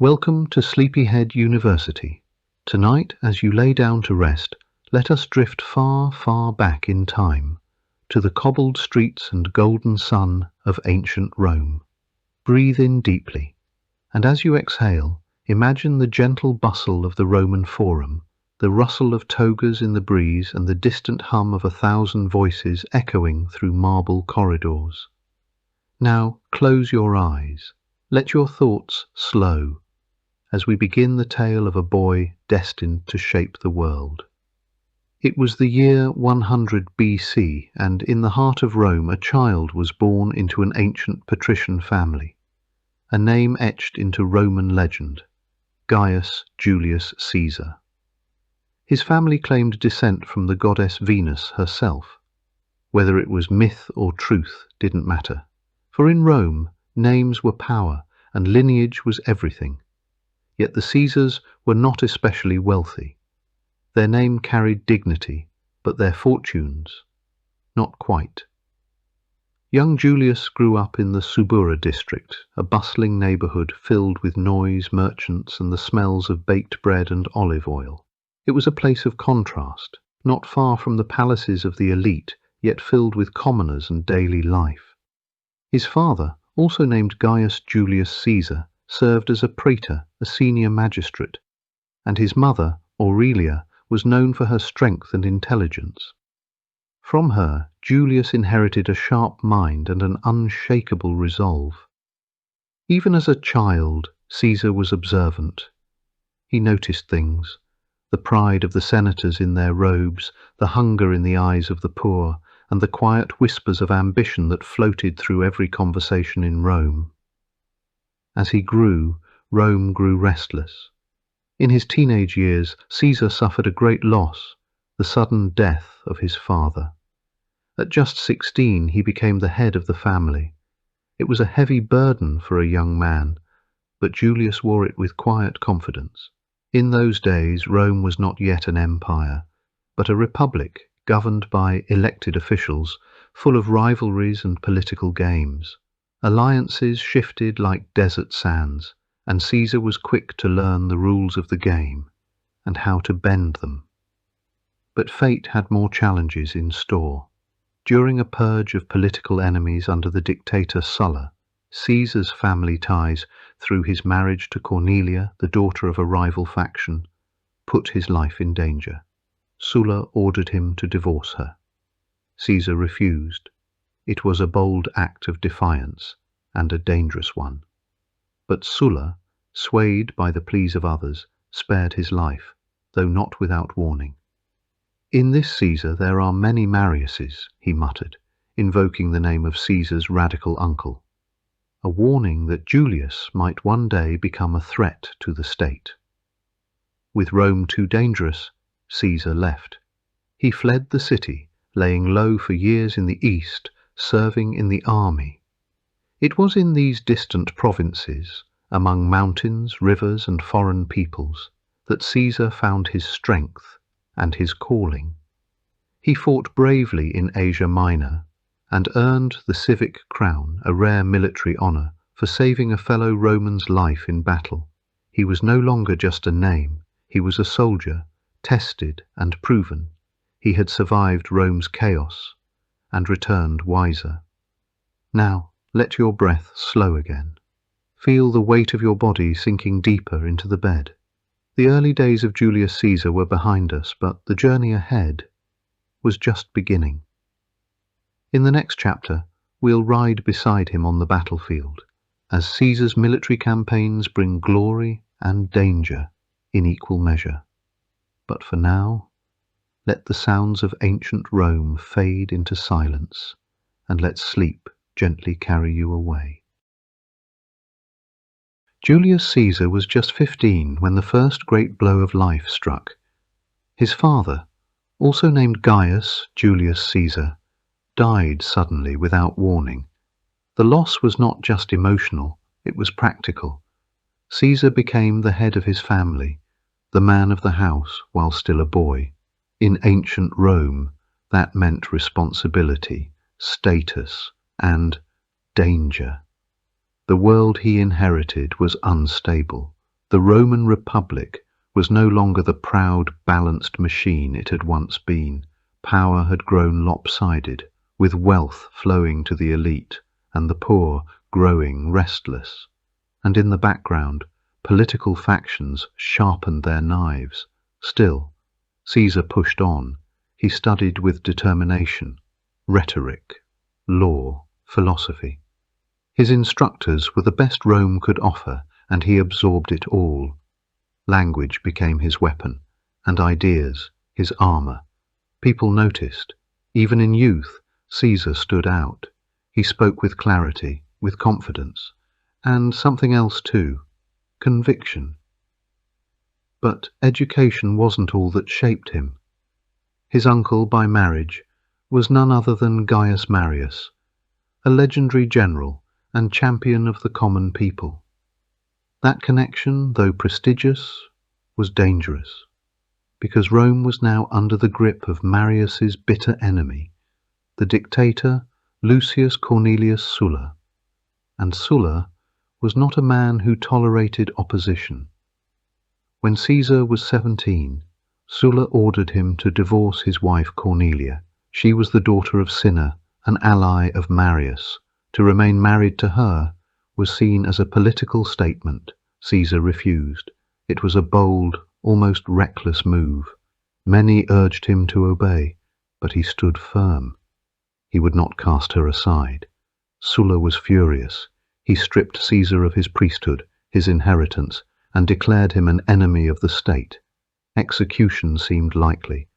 Welcome to Sleepyhead University. Tonight, as you lay down to rest, let us drift far, far back in time, to the cobbled streets and golden sun of ancient Rome. Breathe in deeply, and as you exhale, imagine the gentle bustle of the Roman Forum, the rustle of togas in the breeze and the distant hum of 1,000 voices echoing through marble corridors. Now close your eyes. Let your thoughts slow, as we begin the tale of a boy destined to shape the world. It was the year 100 BC, and in the heart of Rome a child was born into an ancient patrician family, a name etched into Roman legend, Gaius Julius Caesar. His family claimed descent from the goddess Venus herself. Whether it was myth or truth didn't matter, for in Rome names were power and lineage was everything. Yet the Caesars were not especially wealthy. Their name carried dignity, but their fortunes, not quite. Young Julius grew up in the Subura district, a bustling neighbourhood filled with noise, merchants, and the smells of baked bread and olive oil. It was a place of contrast, not far from the palaces of the elite, yet filled with commoners and daily life. His father, also named Gaius Julius Caesar, served as a praetor, a senior magistrate, and his mother, Aurelia, was known for her strength and intelligence. From her, Julius inherited a sharp mind and an unshakable resolve. Even as a child, Caesar was observant. He noticed things: the pride of the senators in their robes, the hunger in the eyes of the poor, and the quiet whispers of ambition that floated through every conversation in Rome. As he grew, Rome grew restless. In his teenage years, Caesar suffered a great loss, the sudden death of his father. At just 16, he became the head of the family. It was a heavy burden for a young man, but Julius wore it with quiet confidence. In those days, Rome was not yet an empire, but a republic governed by elected officials, full of rivalries and political games. Alliances shifted like desert sands, and Caesar was quick to learn the rules of the game and how to bend them. But fate had more challenges in store. During a purge of political enemies under the dictator Sulla, Caesar's family ties, through his marriage to Cornelia, the daughter of a rival faction, put his life in danger. Sulla ordered him to divorce her. Caesar refused. It was a bold act of defiance, and a dangerous one. But Sulla, swayed by the pleas of others, spared his life, though not without warning. "In this Caesar there are many Mariuses," he muttered, invoking the name of Caesar's radical uncle, a warning that Julius might one day become a threat to the state. With Rome too dangerous, Caesar left. He fled the city, laying low for years in the east, serving in the army. It was in these distant provinces, among mountains, rivers, and foreign peoples, that Caesar found his strength and his calling. He fought bravely in Asia Minor, and earned the civic crown, a rare military honour, for saving a fellow Roman's life in battle. He was no longer just a name, he was a soldier, tested and proven. He had survived Rome's chaos, and returned wiser. Now, let your breath slow again. Feel the weight of your body sinking deeper into the bed. The early days of Julius Caesar were behind us, but the journey ahead was just beginning. In the next chapter, we'll ride beside him on the battlefield, as Caesar's military campaigns bring glory and danger in equal measure. But for now, let the sounds of ancient Rome fade into silence, and let sleep gently carry you away. Julius Caesar was just 15 when the first great blow of life struck. His father, also named Gaius Julius Caesar, died suddenly without warning. The loss was not just emotional, it was practical. Caesar became the head of his family, the man of the house while still a boy. In ancient Rome, that meant responsibility, status, and danger. The world he inherited was unstable, The Roman Republic was no longer the proud, balanced machine it had once been. Power had grown lopsided, with wealth flowing to the elite and the poor growing restless. And in the background, political factions sharpened their knives. Still, Caesar pushed on. He studied with determination, rhetoric, law, philosophy. His instructors were the best Rome could offer, and he absorbed it all. Language became his weapon, and ideas his armor. People noticed. Even in youth, Caesar stood out. He spoke with clarity, with confidence, and something else too, conviction. But education wasn't all that shaped him. His uncle by marriage was none other than Gaius Marius, a legendary general and champion of the common people. That connection, though prestigious, was dangerous, because Rome was now under the grip of Marius's bitter enemy, the dictator Lucius Cornelius Sulla. And Sulla was not a man who tolerated opposition. When Caesar was 17, Sulla ordered him to divorce his wife Cornelia. She was the daughter of Cinna, an ally of Marius. To remain married to her was seen as a political statement. Caesar refused. It was a bold, almost reckless move. Many urged him to obey, but he stood firm. He would not cast her aside. Sulla was furious. He stripped Caesar of his priesthood, his inheritance, and declared him an enemy of the state. Execution seemed likely,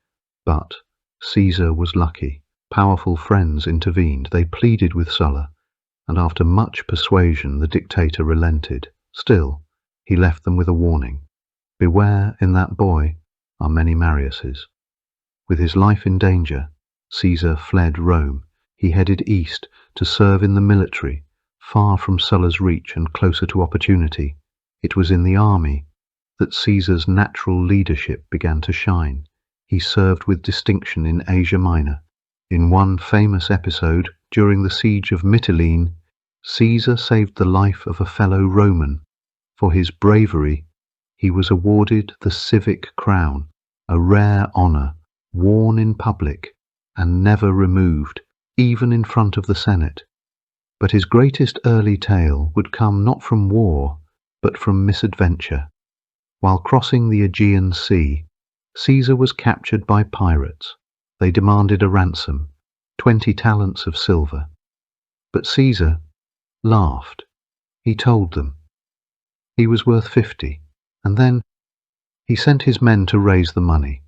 but Caesar was lucky. Powerful friends intervened. They pleaded with Sulla, and after much persuasion the dictator relented. Still, he left them with a warning. Beware, in that boy are many Mariuses. With his life in danger, Caesar fled Rome. He headed east to serve in the military, far from Sulla's reach and closer to opportunity. It was in the army that Caesar's natural leadership began to shine. He served with distinction in Asia Minor. In one famous episode, during the siege of Mytilene, Caesar saved the life of a fellow Roman. For his bravery, he was awarded the civic crown, a rare honor, worn in public and never removed, even in front of the Senate. But his greatest early tale would come not from war, but from misadventure. While crossing the Aegean Sea, Caesar was captured by pirates. They demanded a ransom, 20 talents of silver. But Caesar laughed. He told them he was worth 50, and then he sent his men to raise the money.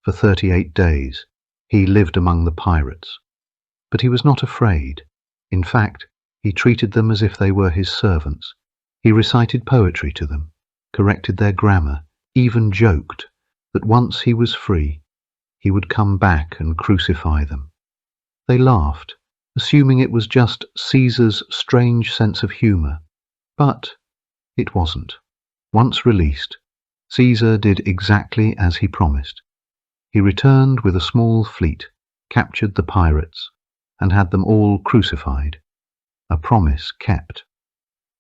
For 38 days he lived among the pirates. But he was not afraid. In fact, he treated them as if they were his servants. He recited poetry to them, corrected their grammar, even joked that once he was free, he would come back and crucify them. They laughed, assuming it was just Caesar's strange sense of humor. But it wasn't. Once released, Caesar did exactly as he promised. He returned with a small fleet, captured the pirates, and had them all crucified. A promise kept.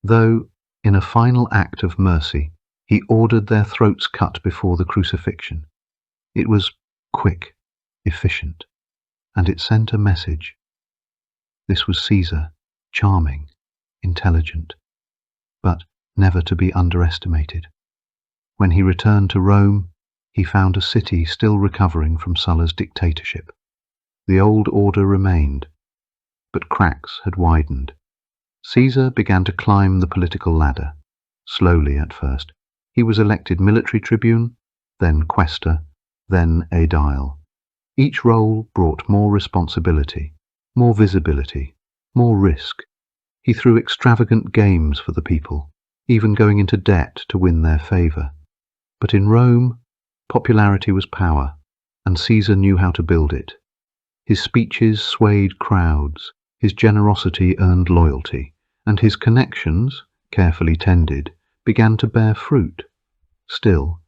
Though, in a final act of mercy, he ordered their throats cut before the crucifixion. It was quick, efficient, and it sent a message. This was Caesar, charming, intelligent, but never to be underestimated. When he returned to Rome, he found a city still recovering from Sulla's dictatorship. The old order remained, but cracks had widened. Caesar began to climb the political ladder, slowly at first. He was elected military tribune, then quaestor, then aedile. Each role brought more responsibility, more visibility, more risk. He threw extravagant games for the people, even going into debt to win their favor. But in Rome, popularity was power, and Caesar knew how to build it. His speeches swayed crowds, his generosity earned loyalty, and his connections, carefully tended, began to bear fruit. Still,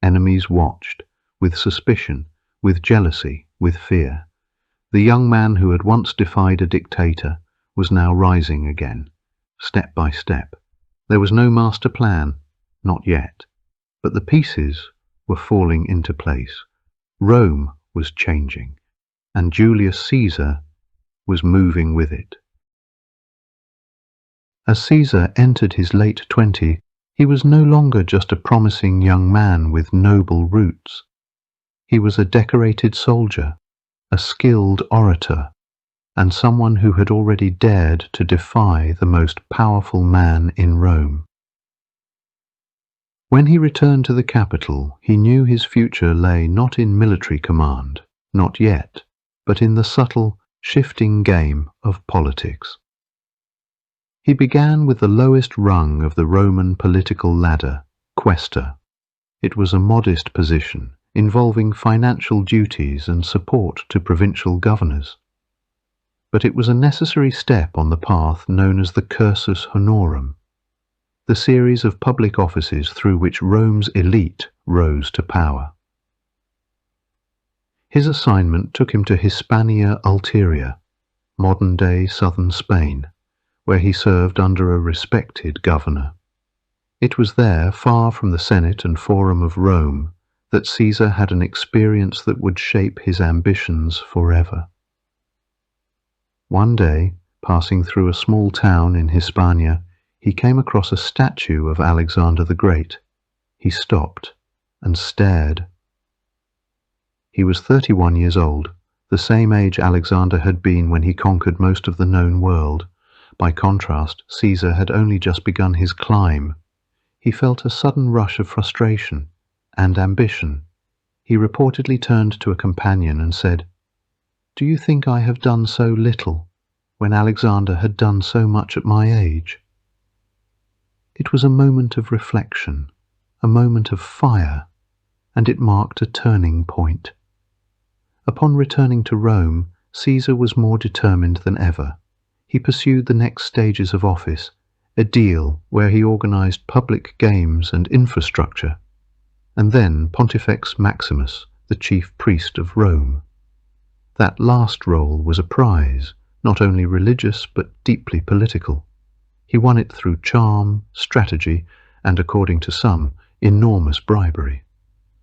enemies watched, with suspicion, with jealousy, with fear. The young man who had once defied a dictator was now rising again, step by step. There was no master plan, not yet, but the pieces were falling into place. Rome was changing, and Julius Caesar was moving with it. As Caesar entered his late 20s, he was no longer just a promising young man with noble roots. He was a decorated soldier, a skilled orator, and someone who had already dared to defy the most powerful man in Rome. When he returned to the capital, he knew his future lay not in military command, not yet, but in the subtle, shifting game of politics. He began with the lowest rung of the Roman political ladder, quaestor. It was a modest position, involving financial duties and support to provincial governors. But it was a necessary step on the path known as the cursus honorum, the series of public offices through which Rome's elite rose to power. His assignment took him to Hispania Ulteria, modern-day southern Spain, where he served under a respected governor. It was there, far from the Senate and Forum of Rome, that Caesar had an experience that would shape his ambitions forever. One day, passing through a small town in Hispania, he came across a statue of Alexander the Great. He stopped and stared. He was 31 years old, the same age Alexander had been when he conquered most of the known world. By contrast, Caesar had only just begun his climb. He felt a sudden rush of frustration and ambition. He reportedly turned to a companion and said, "Do you think I have done so little, when Alexander had done so much at my age?" It was a moment of reflection, a moment of fire, and it marked a turning point. Upon returning to Rome, Caesar was more determined than ever. He pursued the next stages of office, a deal where he organized public games and infrastructure, and then Pontifex Maximus, the chief priest of Rome. That last role was a prize, not only religious but deeply political. He won it through charm, strategy, and, according to some, enormous bribery.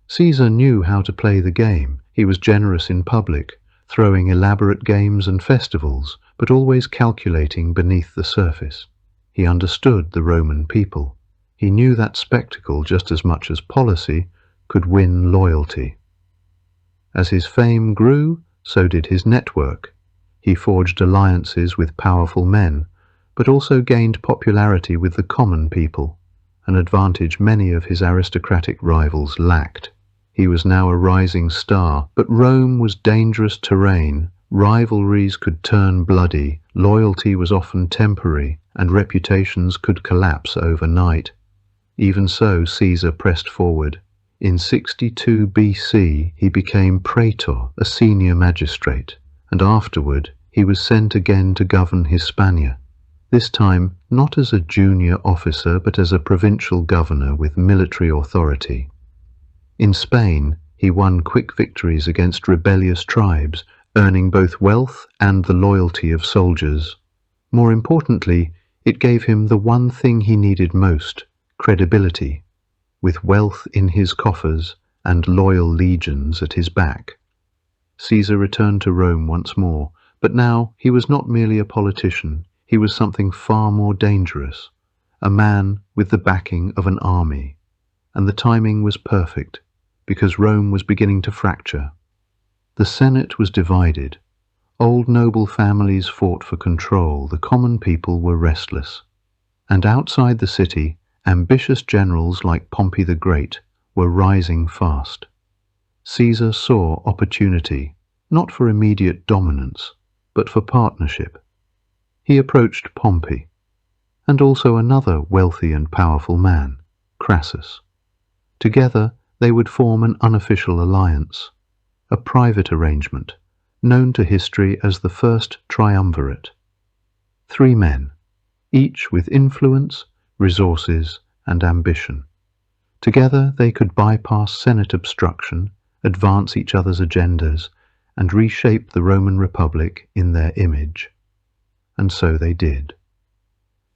Caesar knew how to play the game. He was generous in public, throwing elaborate games and festivals, but always calculating beneath the surface. He understood the Roman people. He knew that spectacle, just as much as policy, could win loyalty. As his fame grew, so did his network. He forged alliances with powerful men, but also gained popularity with the common people, an advantage many of his aristocratic rivals lacked. He was now a rising star, but Rome was dangerous terrain. Rivalries could turn bloody, loyalty was often temporary, and reputations could collapse overnight. Even so, Caesar pressed forward. In 62 BC, he became praetor, a senior magistrate, and afterward he was sent again to govern Hispania, this time not as a junior officer but as a provincial governor with military authority. In Spain, he won quick victories against rebellious tribes, earning both wealth and the loyalty of soldiers. More importantly, it gave him the one thing he needed most, credibility, with wealth in his coffers and loyal legions at his back. Caesar returned to Rome once more, but now he was not merely a politician. He was something far more dangerous, a man with the backing of an army. And the timing was perfect, because Rome was beginning to fracture. The Senate was divided. Old noble families fought for control. The common people were restless. And outside the city, ambitious generals like Pompey the Great were rising fast. Caesar saw opportunity, not for immediate dominance, but for partnership. He approached Pompey, and also another wealthy and powerful man, Crassus. Together they would form an unofficial alliance, a private arrangement, known to history as the First Triumvirate. 3 men, each with influence, resources, and ambition. Together they could bypass Senate obstruction, advance each other's agendas, and reshape the Roman Republic in their image. And so they did.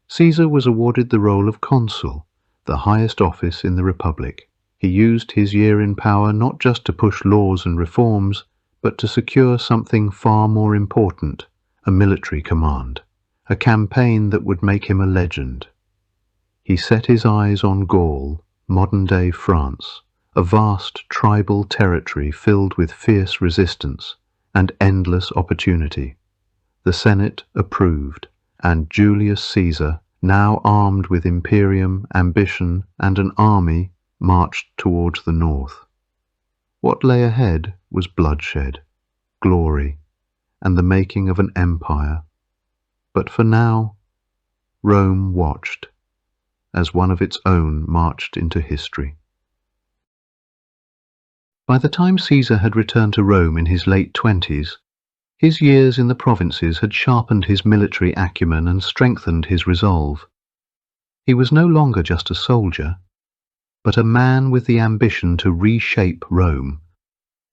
Caesar was awarded the role of consul, the highest office in the Republic. He used his year in power not just to push laws and reforms, but to secure something far more important, a military command, a campaign that would make him a legend. He set his eyes on Gaul, modern-day France, a vast tribal territory filled with fierce resistance and endless opportunity. The Senate approved, and Julius Caesar, now armed with imperium, ambition, and an army, marched towards the north. What lay ahead was bloodshed, glory, and the making of an empire. But for now, Rome watched, as one of its own marched into history. By the time Caesar had returned to Rome in his late 20s, his years in the provinces had sharpened his military acumen and strengthened his resolve. He was no longer just a soldier, but a man with the ambition to reshape Rome,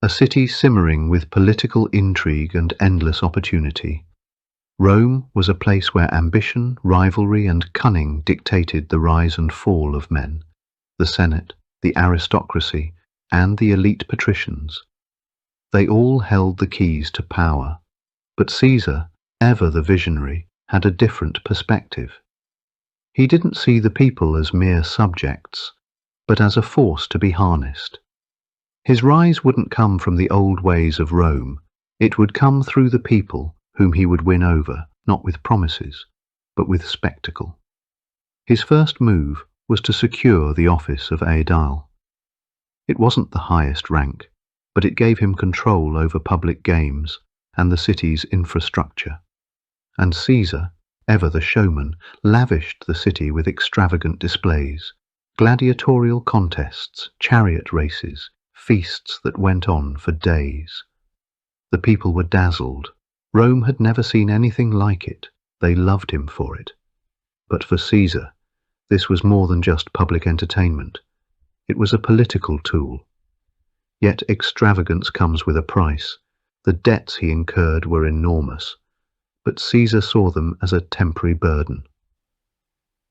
a city simmering with political intrigue and endless opportunity. Rome was a place where ambition, rivalry, and cunning dictated the rise and fall of men, the Senate, the aristocracy, and the elite patricians. They all held the keys to power, but Caesar, ever the visionary, had a different perspective. He didn't see the people as mere subjects, but as a force to be harnessed. His rise wouldn't come from the old ways of Rome. It would come through the people whom he would win over, not with promises, but with spectacle. His first move was to secure the office of aedile. It wasn't the highest rank, but it gave him control over public games and the city's infrastructure. And Caesar, ever the showman, lavished the city with extravagant displays, gladiatorial contests, chariot races, feasts that went on for days. The people were dazzled. Rome had never seen anything like it. They loved him for it. But for Caesar, this was more than just public entertainment. It was a political tool. Yet extravagance comes with a price. The debts he incurred were enormous, but Caesar saw them as a temporary burden.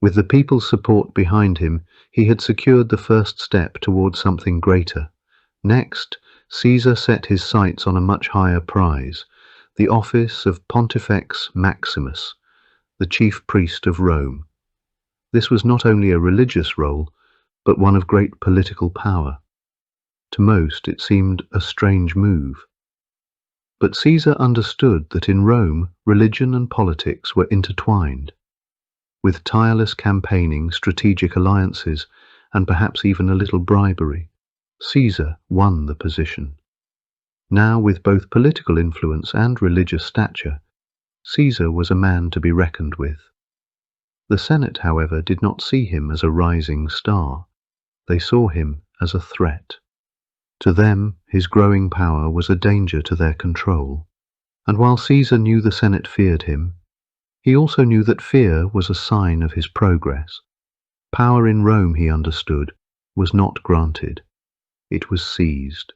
With the people's support behind him, he had secured the first step towards something greater. Next, Caesar set his sights on a much higher prize, the office of Pontifex Maximus, the chief priest of Rome. This was not only a religious role, but one of great political power. To most it seemed a strange move. But Caesar understood that in Rome religion and politics were intertwined. With tireless campaigning, strategic alliances, and perhaps even a little bribery, Caesar won the position. Now, with both political influence and religious stature, Caesar was a man to be reckoned with. The Senate, however, did not see him as a rising star. They saw him as a threat. To them, his growing power was a danger to their control. And while Caesar knew the Senate feared him, he also knew that fear was a sign of his progress. Power in Rome, he understood, was not granted. It was seized.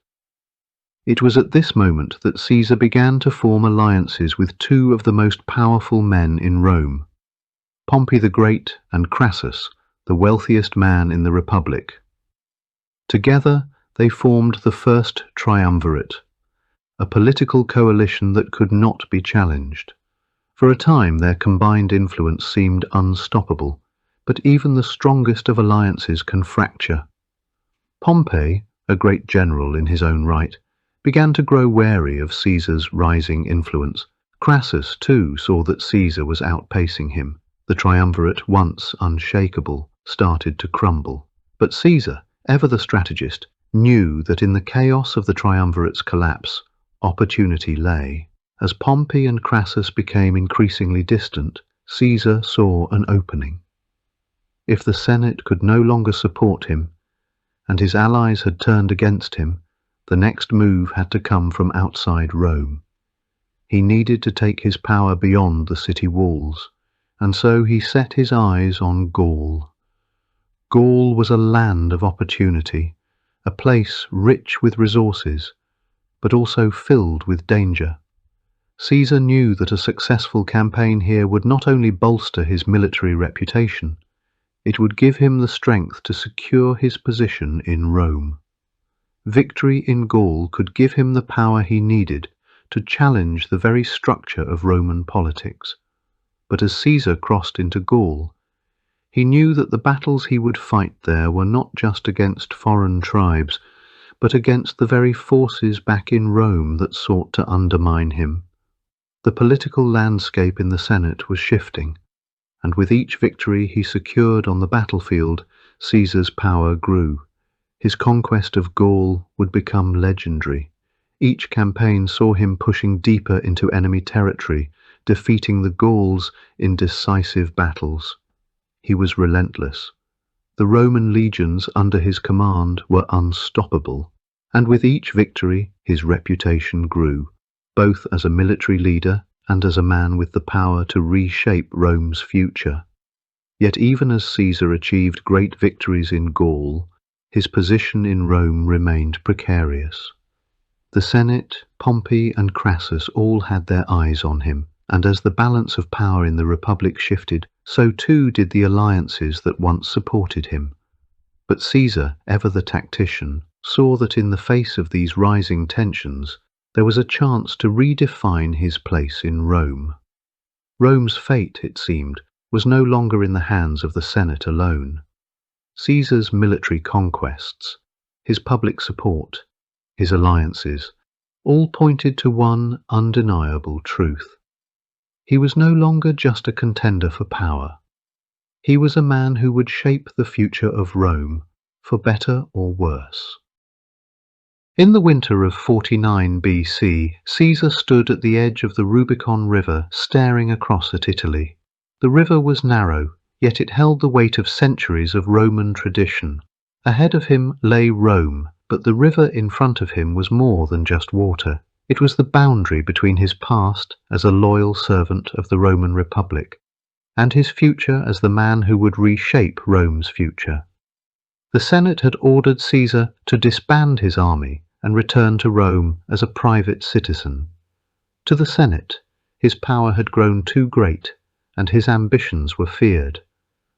It was at this moment that Caesar began to form alliances with two of the most powerful men in Rome, Pompey the Great and Crassus, the wealthiest man in the Republic. Together they formed the first triumvirate, a political coalition that could not be challenged. For a time their combined influence seemed unstoppable, but even the strongest of alliances can fracture. Pompey, a great general in his own right, began to grow wary of Caesar's rising influence. Crassus, too, saw that Caesar was outpacing him. The triumvirate, once unshakable, started to crumble. But Caesar, ever the strategist, knew that in the chaos of the triumvirate's collapse, opportunity lay. As Pompey and Crassus became increasingly distant, Caesar saw an opening. If the Senate could no longer support him, and his allies had turned against him, the next move had to come from outside Rome. He needed to take his power beyond the city walls, and so he set his eyes on Gaul. Gaul was a land of opportunity, a place rich with resources, but also filled with danger. Caesar knew that a successful campaign here would not only bolster his military reputation, It would give him the strength to secure his position in Rome. Victory in Gaul could give him the power he needed to challenge the very structure of Roman politics. But as Caesar crossed into Gaul, he knew that the battles he would fight there were not just against foreign tribes, but against the very forces back in Rome that sought to undermine him. The political landscape in the Senate was shifting, and with each victory he secured on the battlefield, Caesar's power grew. His conquest of Gaul would become legendary. Each campaign saw him pushing deeper into enemy territory, defeating the Gauls in decisive battles. He was relentless. The Roman legions under his command were unstoppable, and with each victory his reputation grew, both as a military leader and as a man with the power to reshape Rome's future. Yet even as Caesar achieved great victories in Gaul, his position in Rome remained precarious. The Senate, Pompey and Crassus all had their eyes on him, and as the balance of power in the Republic shifted, so too did the alliances that once supported him. But Caesar, ever the tactician, saw that in the face of these rising tensions, there was a chance to redefine his place in Rome. Rome's fate, it seemed, was no longer in the hands of the Senate alone. Caesar's military conquests, his public support, his alliances, all pointed to one undeniable truth. He was no longer just a contender for power. He was a man who would shape the future of Rome, for better or worse. In the winter of 49 BC, Caesar stood at the edge of the Rubicon River, staring across at Italy. The river was narrow, yet it held the weight of centuries of Roman tradition. Ahead of him lay Rome, but the river in front of him was more than just water. It was the boundary between his past as a loyal servant of the Roman Republic and his future as the man who would reshape Rome's future. The Senate had ordered Caesar to disband his army and return to Rome as a private citizen. To the Senate, his power had grown too great, and his ambitions were feared.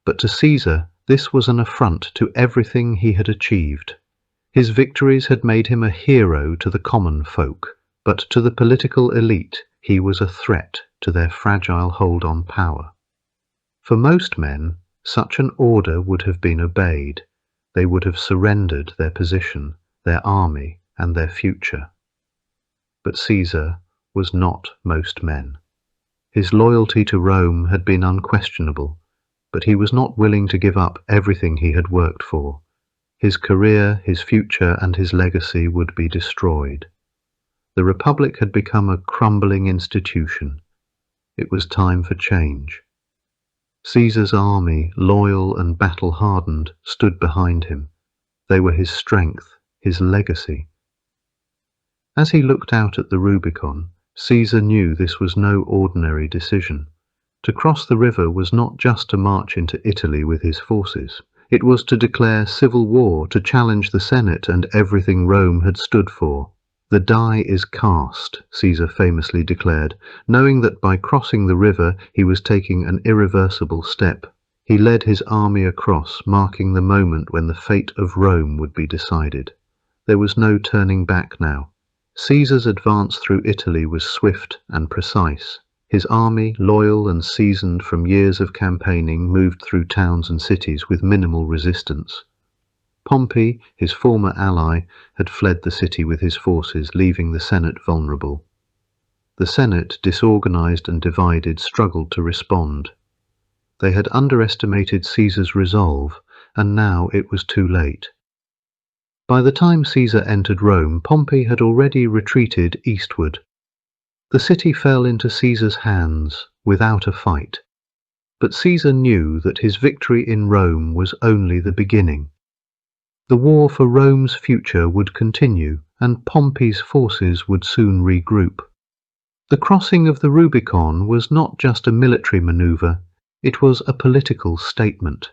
But to Caesar, this was an affront to everything he had achieved. His victories had made him a hero to the common folk, but to the political elite he was a threat to their fragile hold on power. For most men, such an order would have been obeyed. They would have surrendered their position, their army, and their future. But Caesar was not most men. His loyalty to Rome had been unquestionable, but he was not willing to give up everything he had worked for. His career, his future, and his legacy would be destroyed. The Republic had become a crumbling institution. It was time for change. Caesar's army, loyal and battle-hardened, stood behind him. They were his strength, his legacy. As he looked out at the Rubicon, Caesar knew this was no ordinary decision. To cross the river was not just to march into Italy with his forces. It was to declare civil war, to challenge the Senate and everything Rome had stood for. "The die is cast," Caesar famously declared, knowing that by crossing the river he was taking an irreversible step. He led his army across, marking the moment when the fate of Rome would be decided. There was no turning back now. Caesar's advance through Italy was swift and precise. His army, loyal and seasoned from years of campaigning, moved through towns and cities with minimal resistance. Pompey, his former ally, had fled the city with his forces, leaving the Senate vulnerable. The Senate, disorganized and divided, struggled to respond. They had underestimated Caesar's resolve, and now it was too late. By the time Caesar entered Rome, Pompey had already retreated eastward. The city fell into Caesar's hands without a fight. But Caesar knew that his victory in Rome was only the beginning. The war for Rome's future would continue, and Pompey's forces would soon regroup. The crossing of the Rubicon was not just a military maneuver, it was a political statement.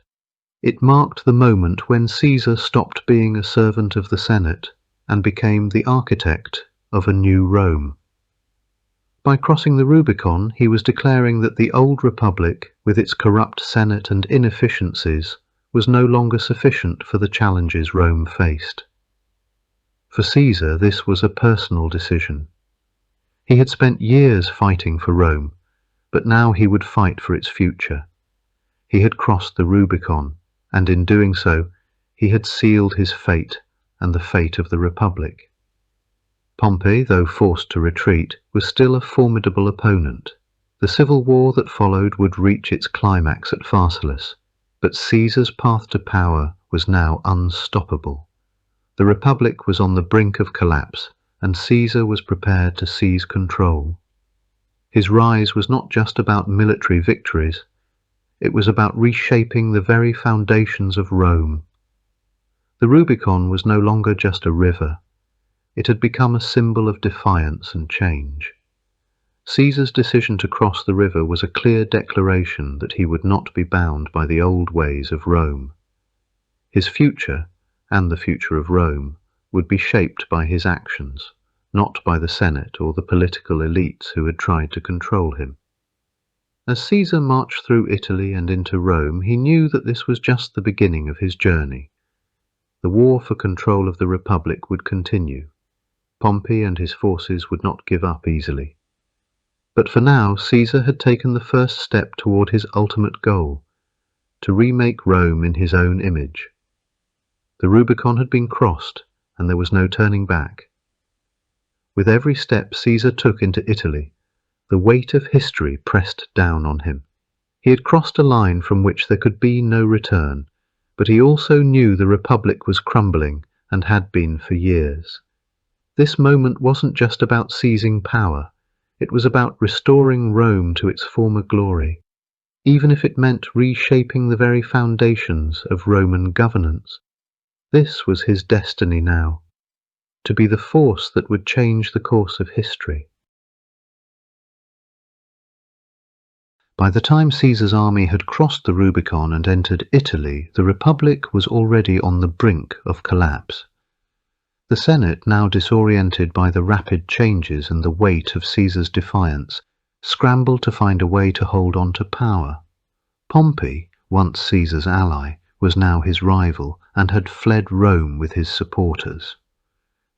It marked the moment when Caesar stopped being a servant of the Senate and became the architect of a new Rome. By crossing the Rubicon, he was declaring that the old Republic, with its corrupt Senate and inefficiencies, was no longer sufficient for the challenges Rome faced. For Caesar, this was a personal decision. He had spent years fighting for Rome, but now he would fight for its future. He had crossed the Rubicon, and in doing so, he had sealed his fate and the fate of the Republic. Pompey, though forced to retreat, was still a formidable opponent. The civil war that followed would reach its climax at Pharsalus, but Caesar's path to power was now unstoppable. The Republic was on the brink of collapse, and Caesar was prepared to seize control. His rise was not just about military victories, it was about reshaping the very foundations of Rome. The Rubicon was no longer just a river. It had become a symbol of defiance and change. Caesar's decision to cross the river was a clear declaration that he would not be bound by the old ways of Rome. His future, and the future of Rome, would be shaped by his actions, not by the Senate or the political elites who had tried to control him. As Caesar marched through Italy and into Rome, he knew that this was just the beginning of his journey. The war for control of the Republic would continue. Pompey and his forces would not give up easily. But for now, Caesar had taken the first step toward his ultimate goal, to remake Rome in his own image. The Rubicon had been crossed, and there was no turning back. With every step Caesar took into Italy, the weight of history pressed down on him. He had crossed a line from which there could be no return, but he also knew the Republic was crumbling and had been for years. This moment wasn't just about seizing power, it was about restoring Rome to its former glory, even if it meant reshaping the very foundations of Roman governance. This was his destiny now, to be the force that would change the course of history. By the time Caesar's army had crossed the Rubicon and entered Italy, the Republic was already on the brink of collapse. The Senate, now disoriented by the rapid changes and the weight of Caesar's defiance, scrambled to find a way to hold on to power. Pompey, once Caesar's ally, was now his rival and had fled Rome with his supporters.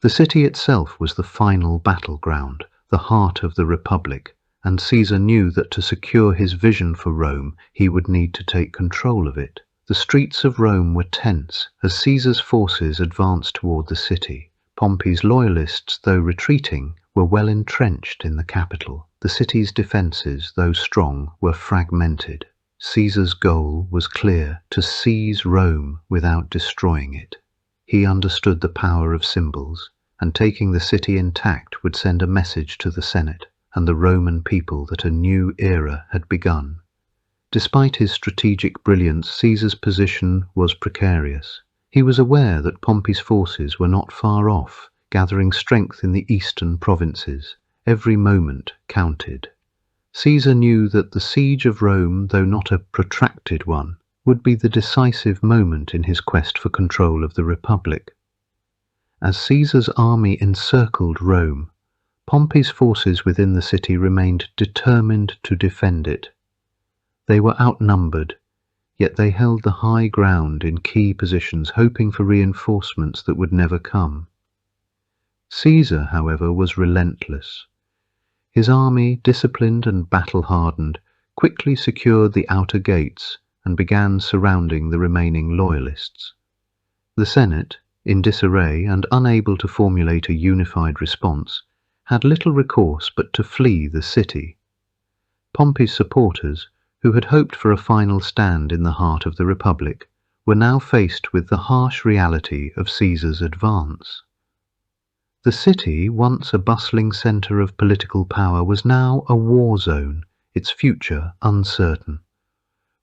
The city itself was the final battleground, the heart of the Republic, and Caesar knew that to secure his vision for Rome he would need to take control of it. The streets of Rome were tense as Caesar's forces advanced toward the city. Pompey's loyalists, though retreating, were well entrenched in the capital. The city's defences, though strong, were fragmented. Caesar's goal was clear: to seize Rome without destroying it. He understood the power of symbols, and taking the city intact would send a message to the Senate and the Roman people that a new era had begun. Despite his strategic brilliance, Caesar's position was precarious. He was aware that Pompey's forces were not far off, gathering strength in the eastern provinces. Every moment counted. Caesar knew that the siege of Rome, though not a protracted one, would be the decisive moment in his quest for control of the Republic. As Caesar's army encircled Rome, Pompey's forces within the city remained determined to defend it. They were outnumbered, yet they held the high ground in key positions, hoping for reinforcements that would never come. Caesar, however, was relentless. His army, disciplined and battle-hardened, quickly secured the outer gates and began surrounding the remaining loyalists. The Senate, in disarray and unable to formulate a unified response, had little recourse but to flee the city. Pompey's supporters, who had hoped for a final stand in the heart of the Republic, were now faced with the harsh reality of Caesar's advance. The city, once a bustling centre of political power, was now a war zone, its future uncertain.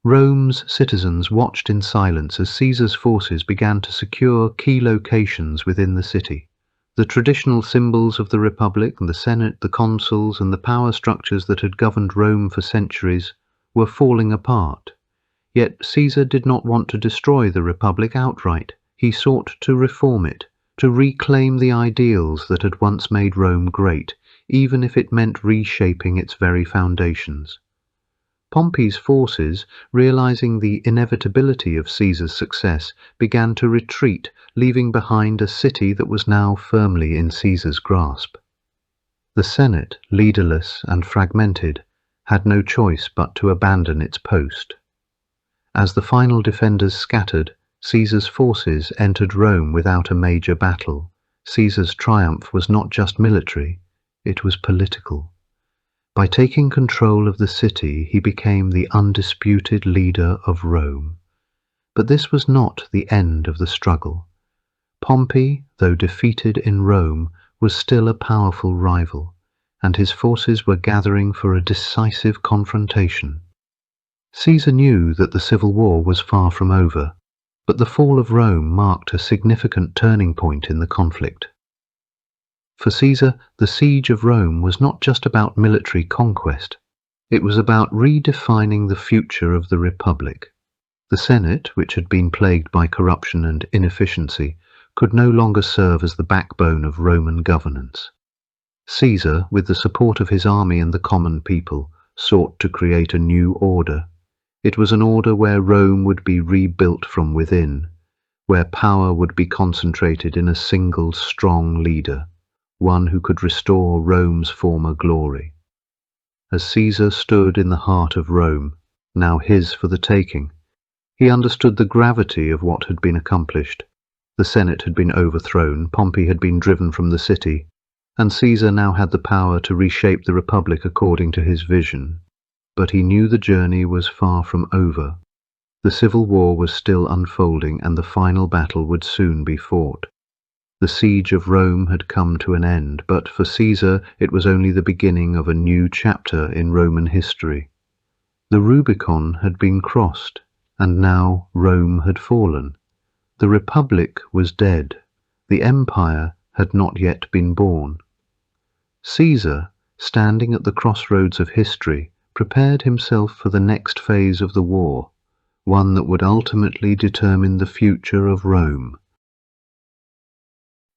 Rome's citizens watched in silence as Caesar's forces began to secure key locations within the city. The traditional symbols of the Republic, the Senate, the consuls, and the power structures that had governed Rome for centuries were falling apart. Yet Caesar did not want to destroy the Republic outright. He sought to reform it, to reclaim the ideals that had once made Rome great, even if it meant reshaping its very foundations. Pompey's forces, realizing the inevitability of Caesar's success, began to retreat, leaving behind a city that was now firmly in Caesar's grasp. The Senate, leaderless and fragmented, had no choice but to abandon its post. As the final defenders scattered, Caesar's forces entered Rome without a major battle. Caesar's triumph was not just military, it was political. By taking control of the city, he became the undisputed leader of Rome. But this was not the end of the struggle. Pompey, though defeated in Rome, was still a powerful rival, and his forces were gathering for a decisive confrontation. Caesar knew that the civil war was far from over, but the fall of Rome marked a significant turning point in the conflict. For Caesar, the siege of Rome was not just about military conquest, it was about redefining the future of the Republic. The Senate, which had been plagued by corruption and inefficiency, could no longer serve as the backbone of Roman governance. Caesar, with the support of his army and the common people, sought to create a new order. It was an order where Rome would be rebuilt from within, where power would be concentrated in a single strong leader, one who could restore Rome's former glory. As Caesar stood in the heart of Rome, now his for the taking, he understood the gravity of what had been accomplished. The Senate had been overthrown, Pompey had been driven from the city, and Caesar now had the power to reshape the Republic according to his vision. But he knew the journey was far from over. The civil war was still unfolding, and the final battle would soon be fought. The siege of Rome had come to an end, but for Caesar it was only the beginning of a new chapter in Roman history. The Rubicon had been crossed, and now Rome had fallen. The Republic was dead. The Empire had not yet been born. Caesar, standing at the crossroads of history, prepared himself for the next phase of the war, one that would ultimately determine the future of Rome.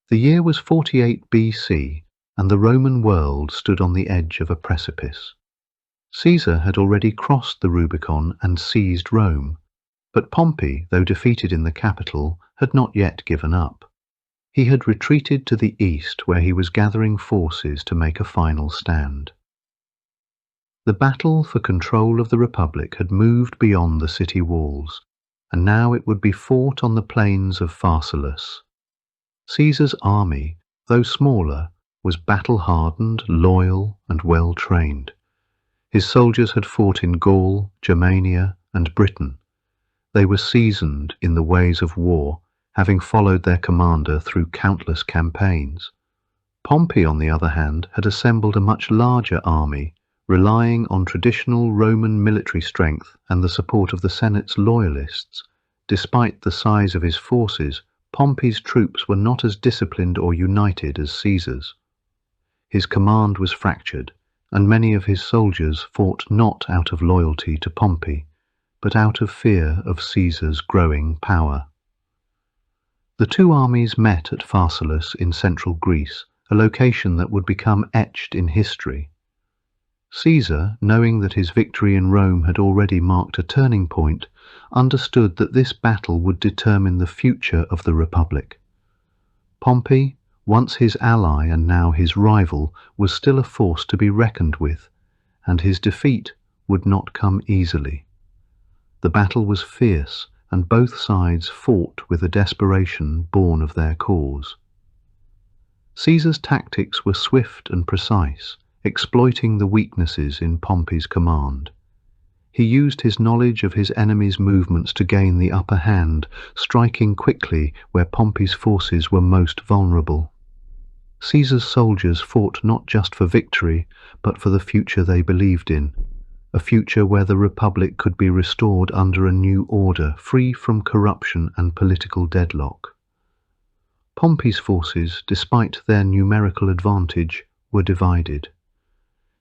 The year was 48 BC, and the Roman world stood on the edge of a precipice. Caesar had already crossed the Rubicon and seized Rome, but Pompey, though defeated in the capital, had not yet given up. He had retreated to the east, where he was gathering forces to make a final stand. The battle for control of the Republic had moved beyond the city walls, and now it would be fought on the plains of Pharsalus. Caesar's army, though smaller, was battle-hardened, loyal, and well-trained. His soldiers had fought in Gaul, Germania, and Britain. They were seasoned in the ways of war, having followed their commander through countless campaigns. Pompey, on the other hand, had assembled a much larger army, relying on traditional Roman military strength and the support of the Senate's loyalists. Despite the size of his forces, Pompey's troops were not as disciplined or united as Caesar's. His command was fractured, and many of his soldiers fought not out of loyalty to Pompey, but out of fear of Caesar's growing power. The two armies met at Pharsalus in central Greece, a location that would become etched in history. Caesar, knowing that his victory in Rome had already marked a turning point, understood that this battle would determine the future of the Republic. Pompey, once his ally and now his rival, was still a force to be reckoned with, and his defeat would not come easily. The battle was fierce, and both sides fought with a desperation born of their cause. Caesar's tactics were swift and precise, exploiting the weaknesses in Pompey's command. He used his knowledge of his enemy's movements to gain the upper hand, striking quickly where Pompey's forces were most vulnerable. Caesar's soldiers fought not just for victory, but for the future they believed in, a future where the Republic could be restored under a new order, free from corruption and political deadlock. Pompey's forces, despite their numerical advantage, were divided.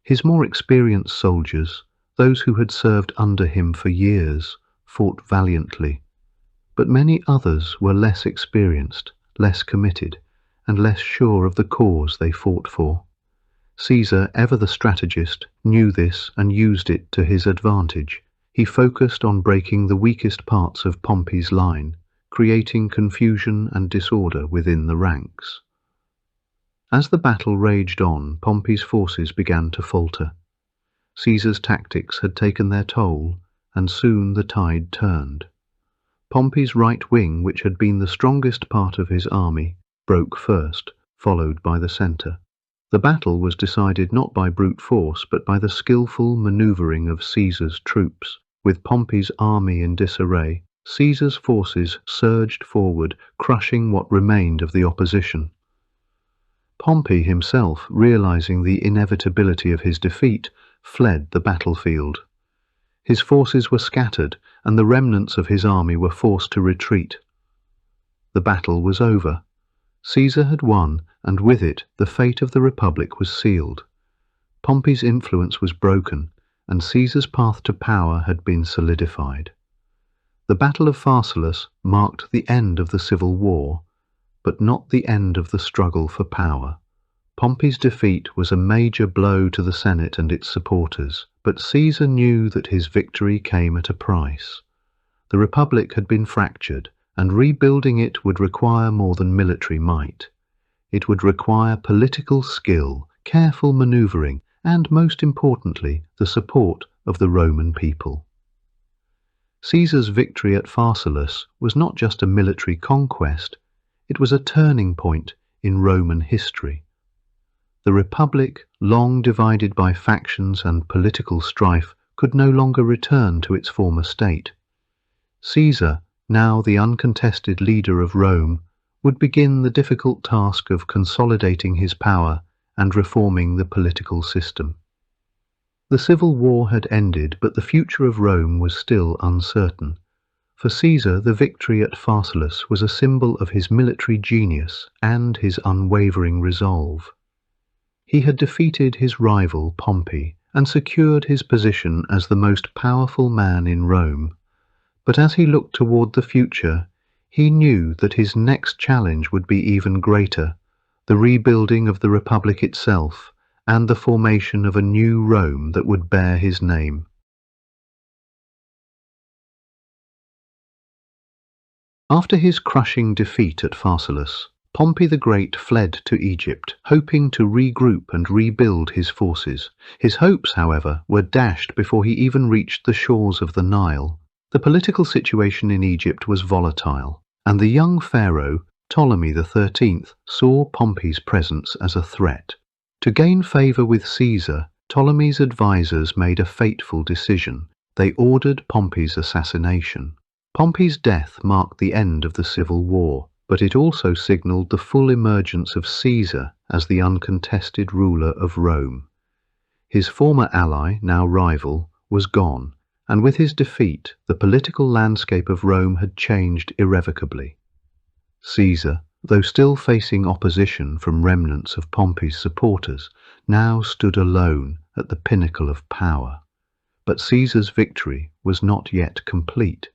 His more experienced soldiers, those who had served under him for years, fought valiantly, but many others were less experienced, less committed, and less sure of the cause they fought for. Caesar, ever the strategist, knew this and used it to his advantage. He focused on breaking the weakest parts of Pompey's line, creating confusion and disorder within the ranks. As the battle raged on, Pompey's forces began to falter. Caesar's tactics had taken their toll, and soon the tide turned. Pompey's right wing, which had been the strongest part of his army, broke first, followed by the centre. The battle was decided not by brute force, but by the skillful manoeuvring of Caesar's troops. With Pompey's army in disarray, Caesar's forces surged forward, crushing what remained of the opposition. Pompey himself, realizing the inevitability of his defeat, fled the battlefield. His forces were scattered, and the remnants of his army were forced to retreat. The battle was over. Caesar had won, and with it the fate of the Republic was sealed. Pompey's influence was broken, and Caesar's path to power had been solidified. The Battle of Pharsalus marked the end of the civil war, but not the end of the struggle for power. Pompey's defeat was a major blow to the Senate and its supporters, but Caesar knew that his victory came at a price. The Republic had been fractured, and rebuilding it would require more than military might. It would require political skill, careful manoeuvring, and, most importantly, the support of the Roman people. Caesar's victory at Pharsalus was not just a military conquest, it was a turning point in Roman history. The Republic, long divided by factions and political strife, could no longer return to its former state. Caesar, now the uncontested leader of Rome, would begin the difficult task of consolidating his power and reforming the political system. The civil war had ended, but the future of Rome was still uncertain. For Caesar, the victory at Pharsalus was a symbol of his military genius and his unwavering resolve. He had defeated his rival Pompey and secured his position as the most powerful man in Rome. But as he looked toward the future, he knew that his next challenge would be even greater, the rebuilding of the Republic itself and the formation of a new Rome that would bear his name. After his crushing defeat at Pharsalus, Pompey the Great fled to Egypt, hoping to regroup and rebuild his forces. His hopes, however, were dashed before he even reached the shores of the Nile. The political situation in Egypt was volatile, and the young pharaoh, Ptolemy XIII, saw Pompey's presence as a threat. To gain favour with Caesar, Ptolemy's advisers made a fateful decision. They ordered Pompey's assassination. Pompey's death marked the end of the civil war, but it also signalled the full emergence of Caesar as the uncontested ruler of Rome. His former ally, now rival, was gone, and with his defeat, the political landscape of Rome had changed irrevocably. Caesar, though still facing opposition from remnants of Pompey's supporters, now stood alone at the pinnacle of power. But Caesar's victory was not yet complete.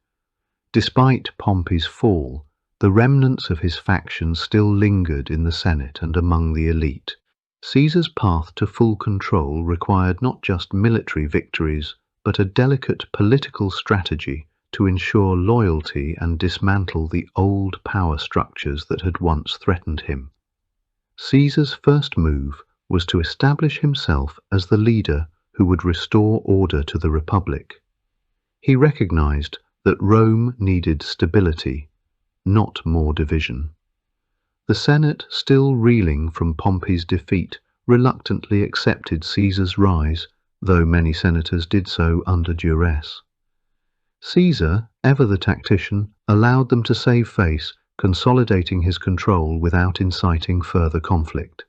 Despite Pompey's fall, the remnants of his faction still lingered in the Senate and among the elite. Caesar's path to full control required not just military victories, but a delicate political strategy to ensure loyalty and dismantle the old power structures that had once threatened him. Caesar's first move was to establish himself as the leader who would restore order to the Republic. He recognized that Rome needed stability, not more division. The Senate, still reeling from Pompey's defeat, reluctantly accepted Caesar's rise, though many senators did so under duress. Caesar, ever the tactician, allowed them to save face, consolidating his control without inciting further conflict.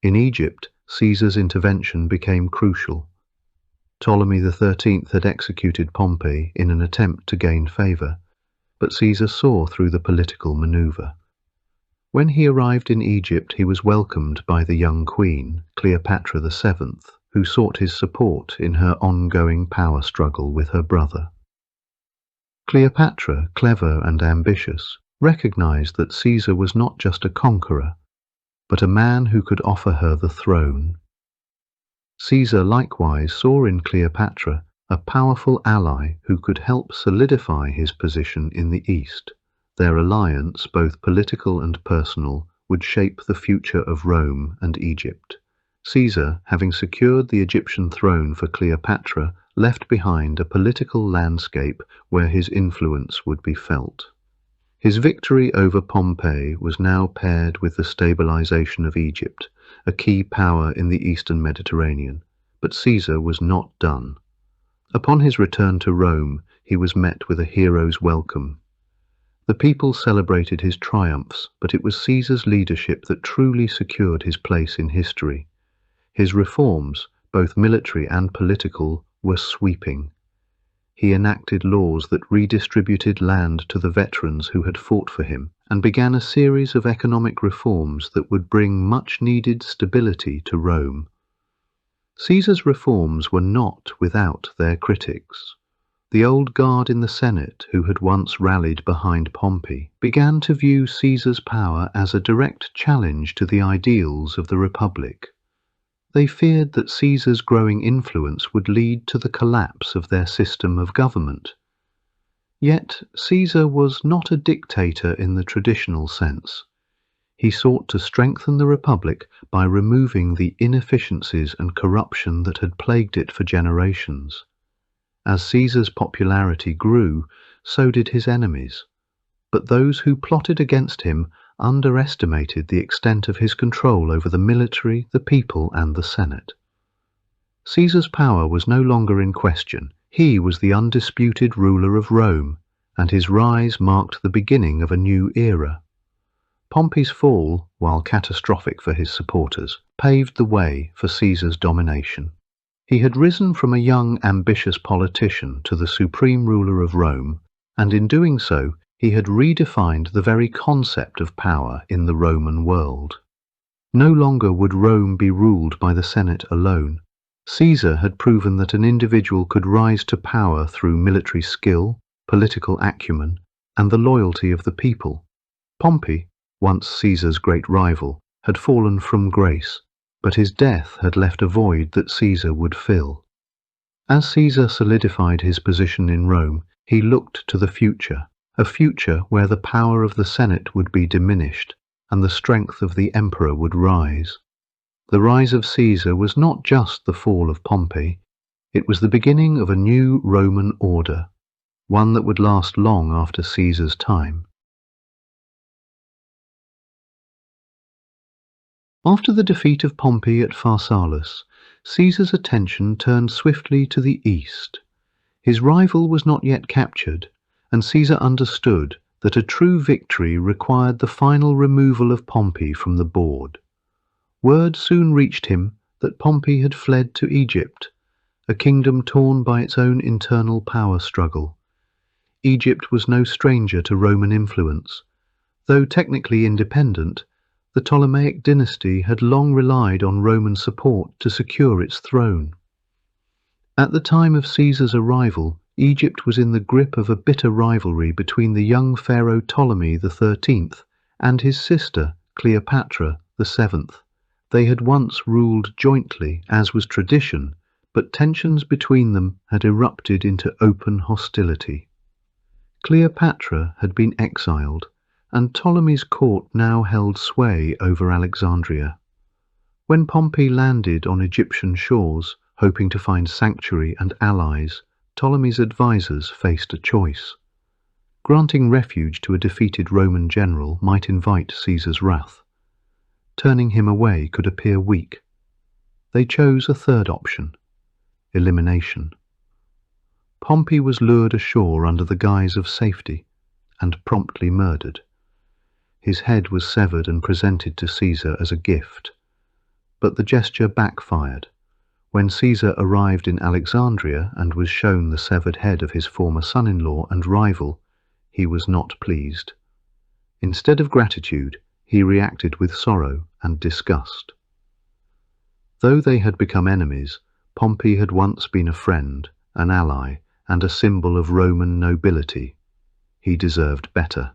In Egypt, Caesar's intervention became crucial. Ptolemy XIII had executed Pompey in an attempt to gain favour, but Caesar saw through the political manoeuvre. When he arrived in Egypt, he was welcomed by the young queen, Cleopatra VII, who sought his support in her ongoing power struggle with her brother. Cleopatra, clever and ambitious, recognized that Caesar was not just a conqueror, but a man who could offer her the throne. Caesar likewise saw in Cleopatra a powerful ally who could help solidify his position in the East. Their alliance, both political and personal, would shape the future of Rome and Egypt. Caesar, having secured the Egyptian throne for Cleopatra, left behind a political landscape where his influence would be felt. His victory over Pompey was now paired with the stabilization of Egypt, a key power in the eastern Mediterranean. But Caesar was not done. Upon his return to Rome, he was met with a hero's welcome. The people celebrated his triumphs, but it was Caesar's leadership that truly secured his place in history. His reforms, both military and political, were sweeping. He enacted laws that redistributed land to the veterans who had fought for him, and began a series of economic reforms that would bring much-needed stability to Rome. Caesar's reforms were not without their critics. The old guard in the Senate, who had once rallied behind Pompey, began to view Caesar's power as a direct challenge to the ideals of the Republic. They feared that Caesar's growing influence would lead to the collapse of their system of government. Yet Caesar was not a dictator in the traditional sense. He sought to strengthen the Republic by removing the inefficiencies and corruption that had plagued it for generations. As Caesar's popularity grew, so did his enemies. But those who plotted against him underestimated the extent of his control over the military, the people, and the Senate. Caesar's power was no longer in question. He was the undisputed ruler of Rome, and his rise marked the beginning of a new era. Pompey's fall, while catastrophic for his supporters, paved the way for Caesar's domination. He had risen from a young, ambitious politician to the supreme ruler of Rome, and in doing so, he had redefined the very concept of power in the Roman world. No longer would Rome be ruled by the Senate alone. Caesar had proven that an individual could rise to power through military skill, political acumen, and the loyalty of the people. Pompey, once Caesar's great rival, had fallen from grace, but his death had left a void that Caesar would fill. As Caesar solidified his position in Rome, he looked to the future, a future where the power of the Senate would be diminished and the strength of the emperor would rise. The rise of Caesar was not just the fall of Pompey, it was the beginning of a new Roman order, one that would last long after Caesar's time. After the defeat of Pompey at Pharsalus, Caesar's attention turned swiftly to the east. His rival was not yet captured, and Caesar understood that a true victory required the final removal of Pompey from the board. Word soon reached him that Pompey had fled to Egypt, a kingdom torn by its own internal power struggle. Egypt was no stranger to Roman influence. Though technically independent, the Ptolemaic dynasty had long relied on Roman support to secure its throne. At the time of Caesar's arrival, Egypt was in the grip of a bitter rivalry between the young pharaoh Ptolemy XIII and his sister Cleopatra VII. They had once ruled jointly, as was tradition, but tensions between them had erupted into open hostility. Cleopatra had been exiled, and Ptolemy's court now held sway over Alexandria. When Pompey landed on Egyptian shores, hoping to find sanctuary and allies, Ptolemy's advisers faced a choice. Granting refuge to a defeated Roman general might invite Caesar's wrath. Turning him away could appear weak. They chose a third option: elimination. Pompey was lured ashore under the guise of safety and promptly murdered. His head was severed and presented to Caesar as a gift. But the gesture backfired. When Caesar arrived in Alexandria and was shown the severed head of his former son-in-law and rival, he was not pleased. Instead of gratitude, he reacted with sorrow and disgust. Though they had become enemies, Pompey had once been a friend, an ally, and a symbol of Roman nobility. He deserved better.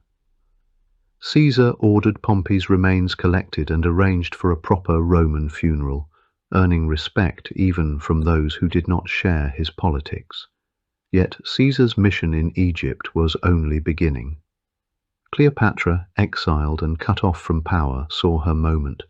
Caesar ordered Pompey's remains collected and arranged for a proper Roman funeral. earning respect even from those who did not share his politics. Yet Caesar's mission in Egypt was only beginning. Cleopatra, exiled and cut off from power, saw her moment.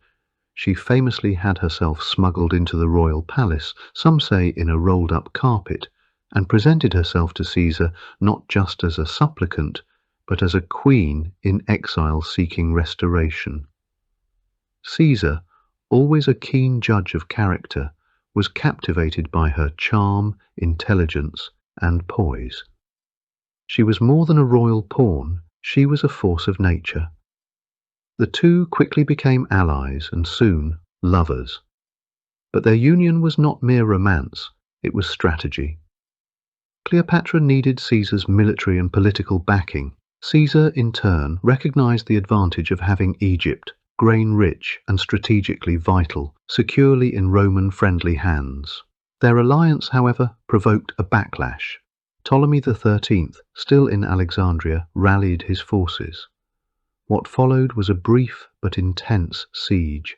She famously had herself smuggled into the royal palace, some say in a rolled-up carpet, and presented herself to Caesar not just as a supplicant, but as a queen in exile seeking restoration. Caesar, always a keen judge of character, was captivated by her charm, intelligence, and poise. She was more than a royal pawn, she was a force of nature. The two quickly became allies and soon lovers. But their union was not mere romance, it was strategy. Cleopatra needed Caesar's military and political backing. Caesar, in turn, recognized the advantage of having Egypt, grain-rich and strategically vital, securely in Roman-friendly hands. Their alliance, however, provoked a backlash. Ptolemy XIII, still in Alexandria, rallied his forces. What followed was a brief but intense siege.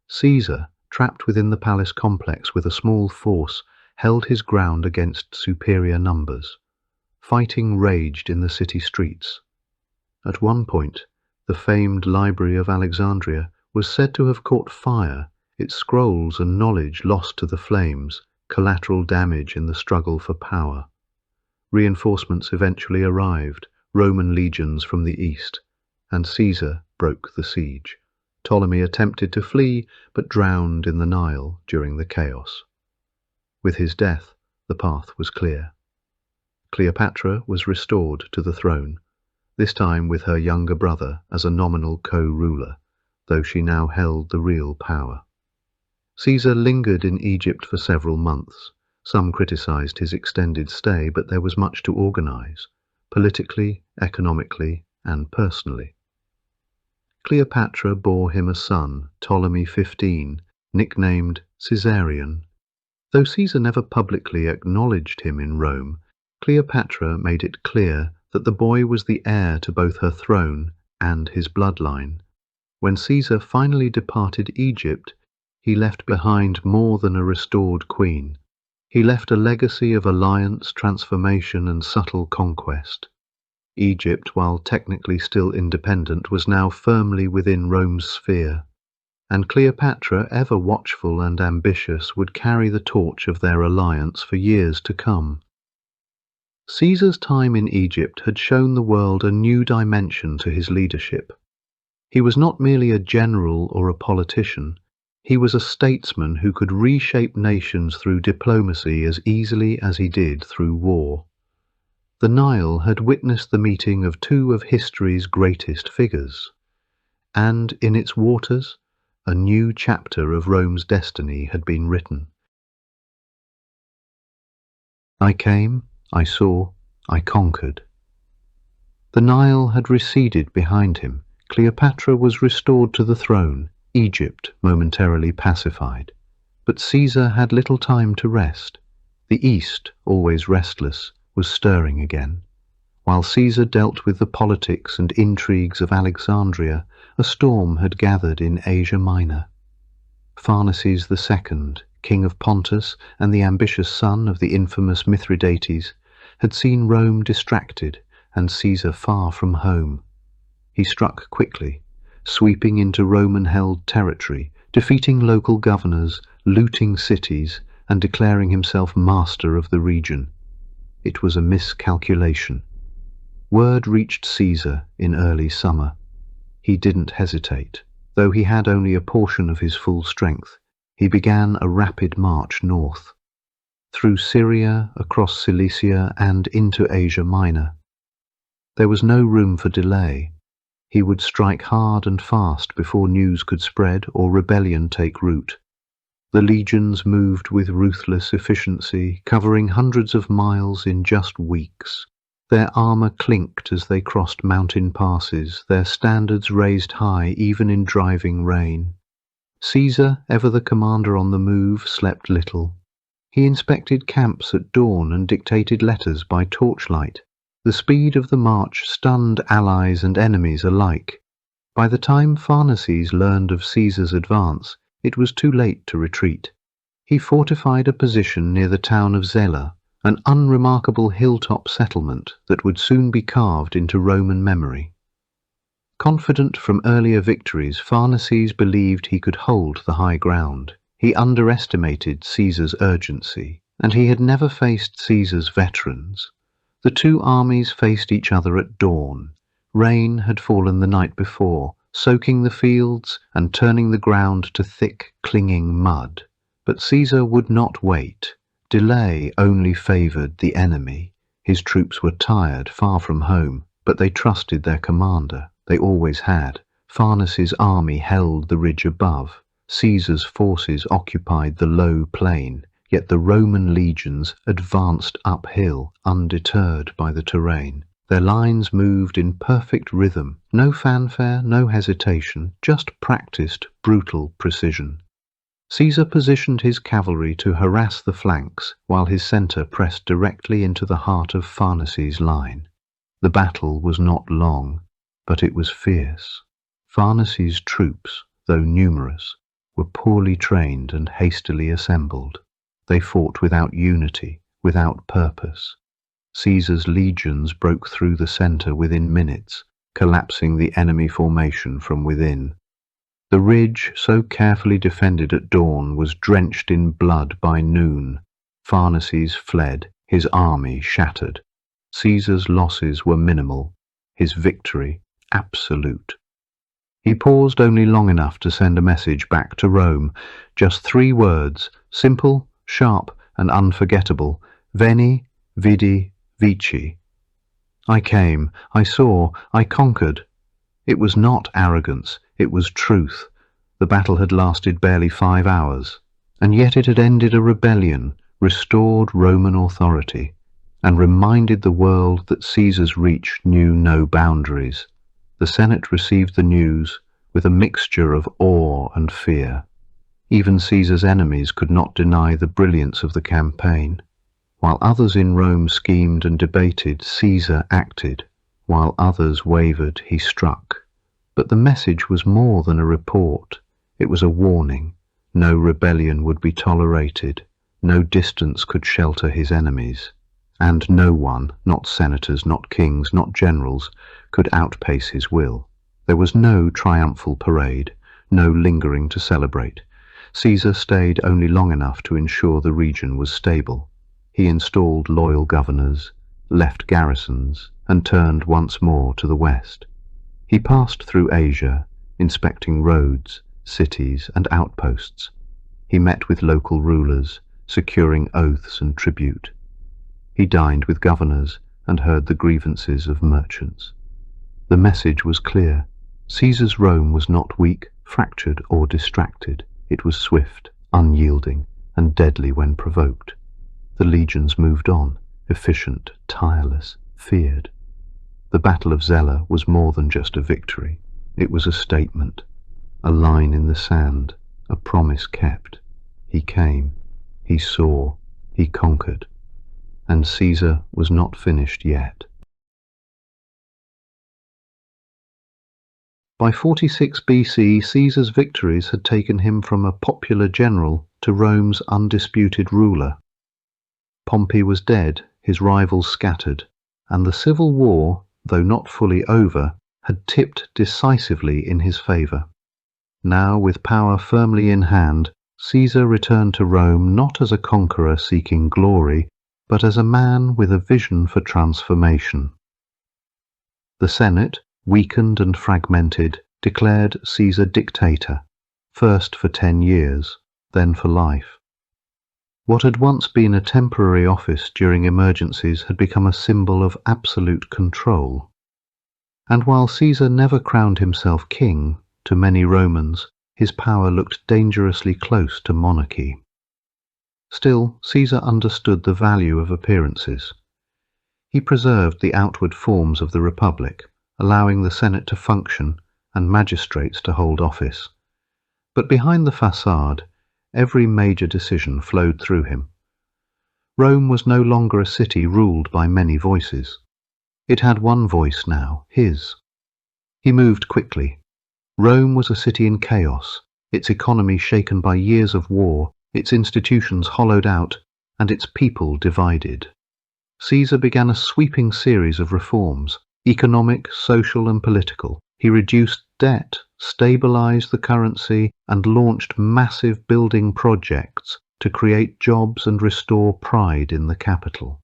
Caesar, trapped within the palace complex with a small force, held his ground against superior numbers. Fighting raged in the city streets. At one point, the famed Library of Alexandria was said to have caught fire, its scrolls and knowledge lost to the flames, collateral damage in the struggle for power. Reinforcements eventually arrived, Roman legions from the east, and Caesar broke the siege. Ptolemy attempted to flee, but drowned in the Nile during the chaos. With his death, the path was clear. Cleopatra was restored to the throne, this time with her younger brother as a nominal co-ruler, though she now held the real power. Caesar lingered in Egypt for several months. Some criticized his extended stay, but there was much to organize, politically, economically, and personally. Cleopatra bore him a son, Ptolemy XV, nicknamed Caesarion. Though Caesar never publicly acknowledged him in Rome, Cleopatra made it clear that the boy was the heir to both her throne and his bloodline. When Caesar finally departed Egypt, he left behind more than a restored queen. He left a legacy of alliance, transformation, and subtle conquest. Egypt, while technically still independent, was now firmly within Rome's sphere, and Cleopatra, ever watchful and ambitious, would carry the torch of their alliance for years to come. Caesar's time in Egypt had shown the world a new dimension to his leadership. He was not merely a general or a politician. He was a statesman who could reshape nations through diplomacy as easily as he did through war. The Nile had witnessed the meeting of two of history's greatest figures, and in its waters, a new chapter of Rome's destiny had been written. I came, I saw, I conquered. The Nile had receded behind him. Cleopatra was restored to the throne, Egypt momentarily pacified. But Caesar had little time to rest. The East, always restless, was stirring again. While Caesar dealt with the politics and intrigues of Alexandria, a storm had gathered in Asia Minor. Pharsalus II, king of Pontus and the ambitious son of the infamous Mithridates, had seen Rome distracted and Caesar far from home. He struck quickly, sweeping into Roman-held territory, defeating local governors, looting cities, and declaring himself master of the region. It was a miscalculation. Word reached Caesar in early summer. He didn't hesitate. Though he had only a portion of his full strength, he began a rapid march north, through Syria, across Cilicia, and into Asia Minor. There was no room for delay. He would strike hard and fast before news could spread or rebellion take root. The legions moved with ruthless efficiency, covering hundreds of miles in just weeks. Their armour clinked as they crossed mountain passes, their standards raised high even in driving rain. Caesar, ever the commander on the move, slept little. He inspected camps at dawn and dictated letters by torchlight. The speed of the march stunned allies and enemies alike. By the time Pharsalus learned of Caesar's advance, it was too late to retreat. He fortified a position near the town of Zela, an unremarkable hilltop settlement that would soon be carved into Roman memory. Confident from earlier victories, Pharsalus believed he could hold the high ground. He underestimated Caesar's urgency, and he had never faced Caesar's veterans. The two armies faced each other at dawn. Rain had fallen the night before, soaking the fields and turning the ground to thick, clinging mud. But Caesar would not wait. Delay only favoured the enemy. His troops were tired, far from home, but they trusted their commander. They always had. Pharsalus' army held the ridge above. Caesar's forces occupied the low plain, yet the Roman legions advanced uphill, undeterred by the terrain. Their lines moved in perfect rhythm, no fanfare, no hesitation, just practiced, brutal precision. Caesar positioned his cavalry to harass the flanks, while his centre pressed directly into the heart of Pharsalus' line. The battle was not long, but it was fierce. Pharsalus' troops, though numerous, were poorly trained and hastily assembled. They fought without unity, without purpose. Caesar's legions broke through the centre within minutes, collapsing the enemy formation from within. The ridge, so carefully defended at dawn, was drenched in blood by noon. Pharsalus fled, his army shattered. Caesar's losses were minimal, his victory absolute. He paused only long enough to send a message back to Rome, just 3 words, simple, sharp, and unforgettable: Veni, vidi, vici. I came, I saw, I conquered. It was not arrogance, it was truth. The battle had lasted barely 5 hours, and yet it had ended a rebellion, restored Roman authority, and reminded the world that Caesar's reach knew no boundaries. The Senate received the news with a mixture of awe and fear. Even Caesar's enemies could not deny the brilliance of the campaign. While others in Rome schemed and debated, Caesar acted. While others wavered, he struck. But the message was more than a report. It was a warning. No rebellion would be tolerated. No distance could shelter his enemies. And no one, not senators, not kings, not generals, could outpace his will. There was no triumphal parade, no lingering to celebrate. Caesar stayed only long enough to ensure the region was stable. He installed loyal governors, left garrisons, and turned once more to the west. He passed through Asia, inspecting roads, cities, and outposts. He met with local rulers, securing oaths and tribute. He dined with governors and heard the grievances of merchants. The message was clear. Caesar's Rome was not weak, fractured, or distracted. It was swift, unyielding, and deadly when provoked. The legions moved on, efficient, tireless, feared. The Battle of Zela was more than just a victory. It was a statement, a line in the sand, a promise kept. He came, he saw, he conquered. And Caesar was not finished yet. By 46 BC, Caesar's victories had taken him from a popular general to Rome's undisputed ruler. Pompey was dead, his rivals scattered, and the civil war, though not fully over, had tipped decisively in his favour. Now, with power firmly in hand, Caesar returned to Rome not as a conqueror seeking glory, but as a man with a vision for transformation. The Senate, weakened and fragmented, declared Caesar Dictator, first for 10 years, then for life. What had once been a temporary office during emergencies had become a symbol of absolute control. And while Caesar never crowned himself king, to many Romans, his power looked dangerously close to monarchy. Still, Caesar understood the value of appearances. He preserved the outward forms of the Republic, allowing the Senate to function and magistrates to hold office. But behind the facade, every major decision flowed through him. Rome was no longer a city ruled by many voices. It had one voice now, his. He moved quickly. Rome was a city in chaos, its economy shaken by years of war, its institutions hollowed out, and its people divided. Caesar began a sweeping series of reforms, economic, social and political. He reduced debt, stabilized the currency, and launched massive building projects to create jobs and restore pride in the capital.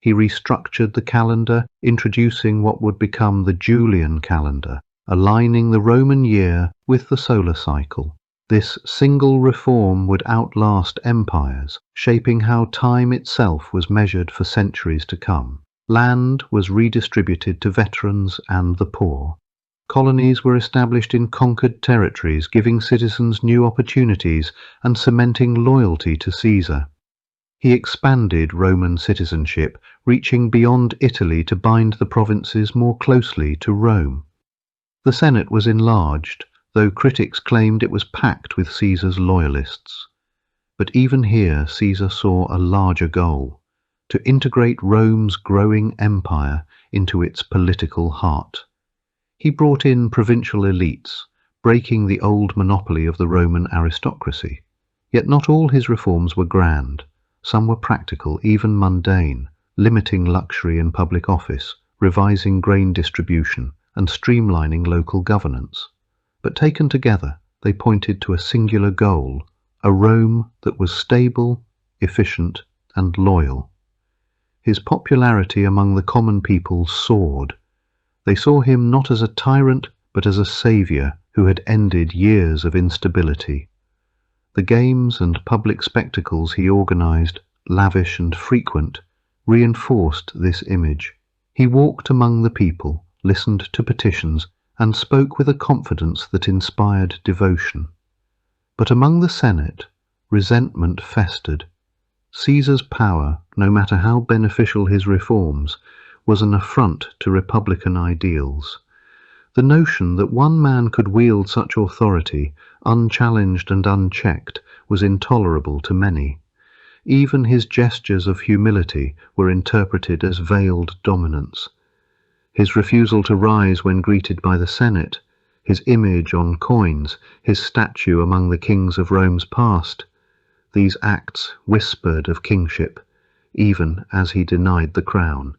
He restructured the calendar, introducing what would become the Julian calendar, aligning the Roman year with the solar cycle. This single reform would outlast empires, shaping how time itself was measured for centuries to come. Land was redistributed to veterans and the poor. Colonies were established in conquered territories, giving citizens new opportunities and cementing loyalty to Caesar. He expanded Roman citizenship, reaching beyond Italy to bind the provinces more closely to Rome. The Senate was enlarged, though critics claimed it was packed with Caesar's loyalists. But even here Caesar saw a larger goal: to integrate Rome's growing empire into its political heart. He brought in provincial elites, breaking the old monopoly of the Roman aristocracy. Yet not all his reforms were grand. Some were practical, even mundane, limiting luxury in public office, revising grain distribution, and streamlining local governance. But taken together, they pointed to a singular goal: a Rome that was stable, efficient, and loyal. His popularity among the common people soared. They saw him not as a tyrant, but as a saviour who had ended years of instability. The games and public spectacles he organised, lavish and frequent, reinforced this image. He walked among the people, listened to petitions, and spoke with a confidence that inspired devotion. But among the Senate, resentment festered. Caesar's power, no matter how beneficial his reforms, was an affront to republican ideals. The notion that one man could wield such authority, unchallenged and unchecked, was intolerable to many. Even his gestures of humility were interpreted as veiled dominance. His refusal to rise when greeted by the Senate, his image on coins, his statue among the kings of Rome's past, these acts whispered of kingship, even as he denied the crown.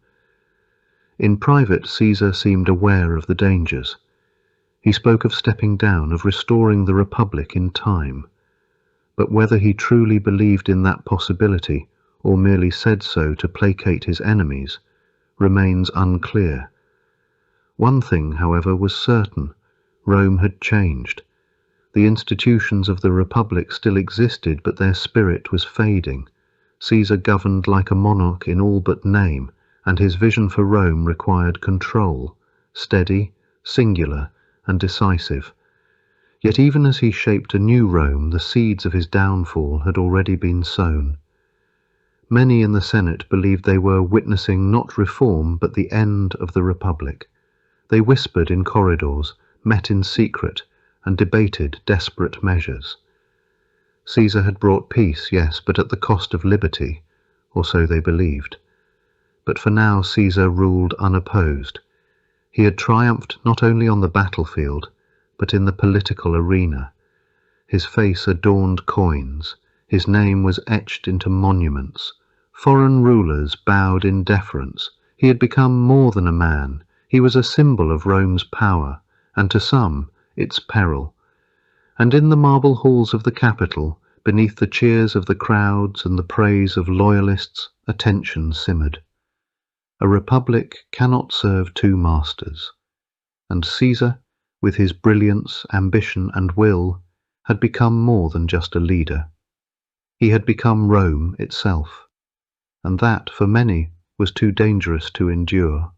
In private, Caesar seemed aware of the dangers. He spoke of stepping down, of restoring the Republic in time. But whether he truly believed in that possibility, or merely said so to placate his enemies, remains unclear. One thing, however, was certain: Rome had changed. The institutions of the Republic still existed, but their spirit was fading. Caesar governed like a monarch in all but name, and his vision for Rome required control, steady, singular, and decisive. Yet even as he shaped a new Rome, the seeds of his downfall had already been sown. Many in the Senate believed they were witnessing not reform, but the end of the Republic. They whispered in corridors, met in secret, and debated desperate measures. Caesar had brought peace, yes, but at the cost of liberty, or so they believed. But for now Caesar ruled unopposed. He had triumphed not only on the battlefield, but in the political arena. His face adorned coins, his name was etched into monuments. Foreign rulers bowed in deference. He had become more than a man. He was a symbol of Rome's power, and to some, its peril. And in the marble halls of the capital, beneath the cheers of the crowds and the praise of loyalists, a tension simmered. A republic cannot serve two masters, and Caesar, with his brilliance, ambition, and will, had become more than just a leader. He had become Rome itself, and that, for many, was too dangerous to endure.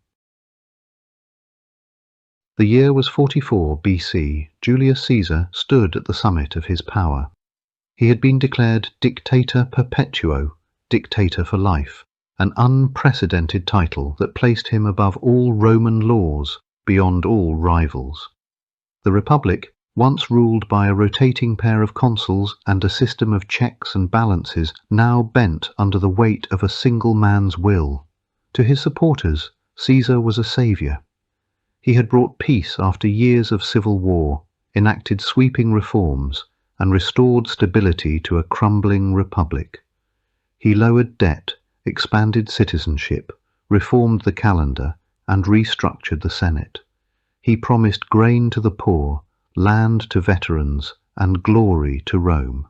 The year was 44 BC. Julius Caesar stood at the summit of his power. He had been declared Dictator Perpetuo, Dictator for life, an unprecedented title that placed him above all Roman laws, beyond all rivals. The Republic, once ruled by a rotating pair of consuls and a system of checks and balances, now bent under the weight of a single man's will. To his supporters, Caesar was a saviour. He had brought peace after years of civil war, enacted sweeping reforms, and restored stability to a crumbling republic. He lowered debt, expanded citizenship, reformed the calendar, and restructured the Senate. He promised grain to the poor, land to veterans, and glory to Rome.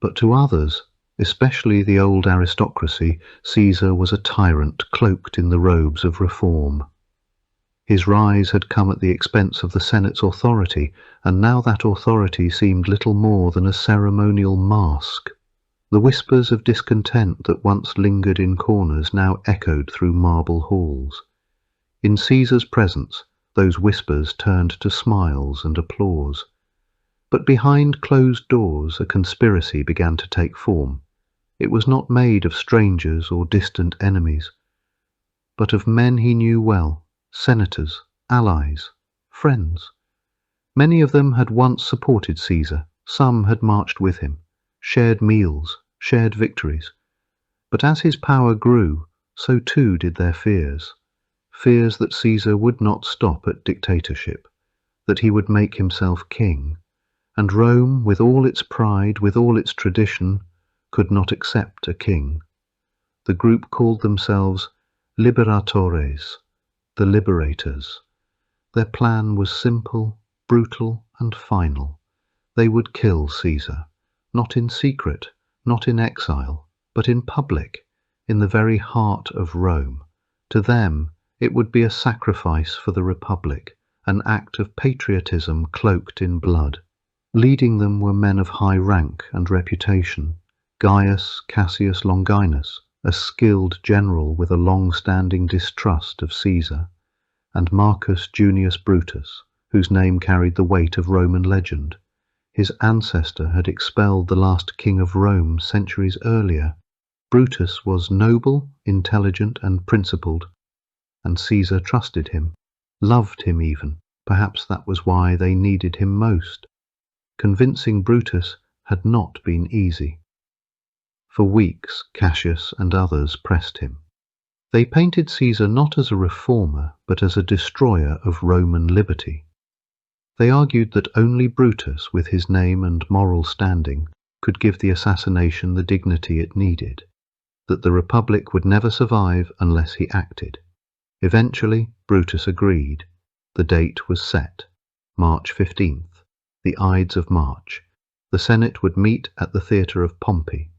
But to others, especially the old aristocracy, Caesar was a tyrant cloaked in the robes of reform. His rise had come at the expense of the Senate's authority, and now that authority seemed little more than a ceremonial mask. The whispers of discontent that once lingered in corners now echoed through marble halls. In Caesar's presence, those whispers turned to smiles and applause. But behind closed doors a conspiracy began to take form. It was not made of strangers or distant enemies, but of men he knew well, senators, allies, friends. Many of them had once supported Caesar, some had marched with him, shared meals, shared victories. But as his power grew, so too did their fears. Fears that Caesar would not stop at dictatorship, that he would make himself king, and Rome, with all its pride, with all its tradition, could not accept a king. The group called themselves Liberatores, the Liberators. Their plan was simple, brutal, and final. They would kill Caesar, not in secret, not in exile, but in public, in the very heart of Rome. To them, it would be a sacrifice for the Republic, an act of patriotism cloaked in blood. Leading them were men of high rank and reputation. Gaius Cassius Longinus, a skilled general with a long-standing distrust of Caesar, and Marcus Junius Brutus, whose name carried the weight of Roman legend. His ancestor had expelled the last king of Rome centuries earlier. Brutus was noble, intelligent, and principled, and Caesar trusted him, loved him even. Perhaps that was why they needed him most. Convincing Brutus had not been easy. For weeks Cassius and others pressed him. They painted Caesar not as a reformer, but as a destroyer of Roman liberty. They argued that only Brutus, with his name and moral standing, could give the assassination the dignity it needed, that the Republic would never survive unless he acted. Eventually, Brutus agreed. The date was set, March 15th. The Ides of March. The Senate would meet at the theatre of Pompey.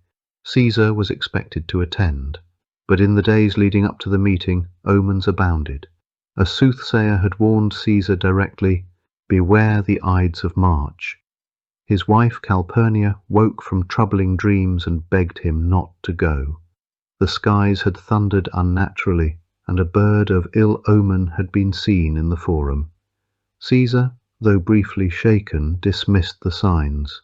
Caesar was expected to attend, but in the days leading up to the meeting, omens abounded. A soothsayer had warned Caesar directly, "Beware the Ides of March." His wife Calpurnia woke from troubling dreams and begged him not to go. The skies had thundered unnaturally, and a bird of ill omen had been seen in the forum. Caesar, though briefly shaken, dismissed the signs.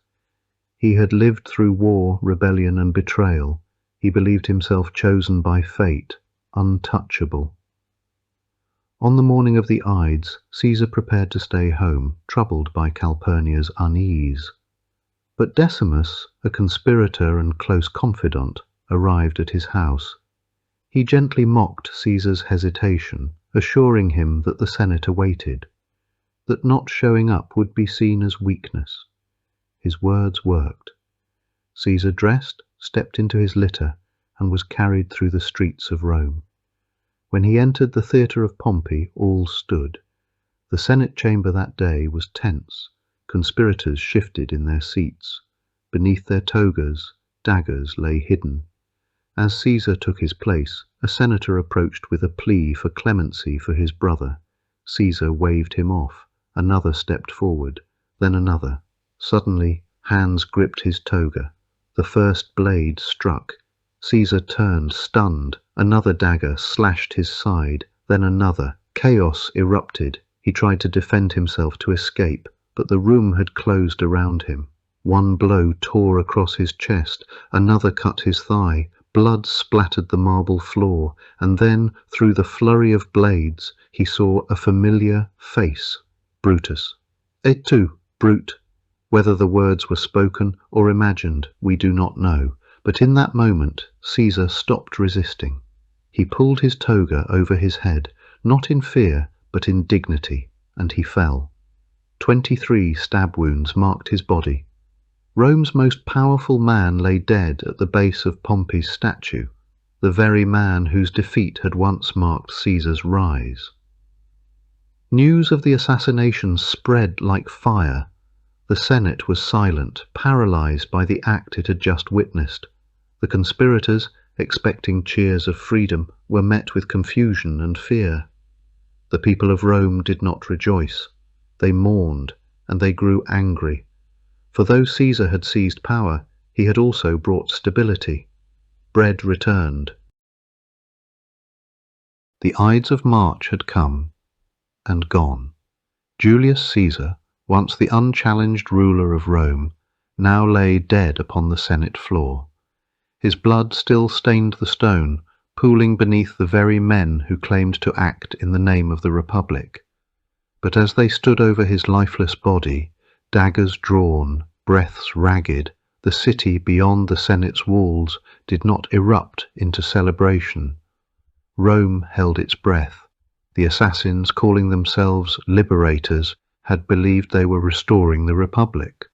He had lived through war, rebellion, and betrayal. He believed himself chosen by fate, untouchable. On the morning of the Ides, Caesar prepared to stay home, troubled by Calpurnia's unease. But Decimus, a conspirator and close confidant, arrived at his house. He gently mocked Caesar's hesitation, assuring him that the Senate awaited, that not showing up would be seen as weakness. His words worked. Caesar dressed, stepped into his litter, and was carried through the streets of Rome. When he entered the theatre of Pompey, all stood. The Senate chamber that day was tense. Conspirators shifted in their seats. Beneath their togas, daggers lay hidden. As Caesar took his place, a senator approached with a plea for clemency for his brother. Caesar waved him off. Another stepped forward, then another. Suddenly, hands gripped his toga. The first blade struck. Caesar turned, stunned. Another dagger slashed his side, then another. Chaos erupted. He tried to defend himself, to escape, but the room had closed around him. One blow tore across his chest, another cut his thigh. Blood splattered the marble floor, and then, through the flurry of blades, he saw a familiar face. Brutus. Et tu, brute. Whether the words were spoken or imagined, we do not know, but in that moment Caesar stopped resisting. He pulled his toga over his head, not in fear, but in dignity, and he fell. 23 stab wounds marked his body. Rome's most powerful man lay dead at the base of Pompey's statue, the very man whose defeat had once marked Caesar's rise. News of the assassination spread like fire. The Senate was silent, paralyzed by the act it had just witnessed. The conspirators, expecting cheers of freedom, were met with confusion and fear. The people of Rome did not rejoice. They mourned, and they grew angry. For though Caesar had seized power, he had also brought stability. Bread returned. The Ides of March had come and gone. Julius Caesar, once the unchallenged ruler of Rome, now lay dead upon the Senate floor. His blood still stained the stone, pooling beneath the very men who claimed to act in the name of the Republic. But as they stood over his lifeless body, daggers drawn, breaths ragged, the city beyond the Senate's walls did not erupt into celebration. Rome held its breath. The assassins, calling themselves liberators, had believed they were restoring the Republic,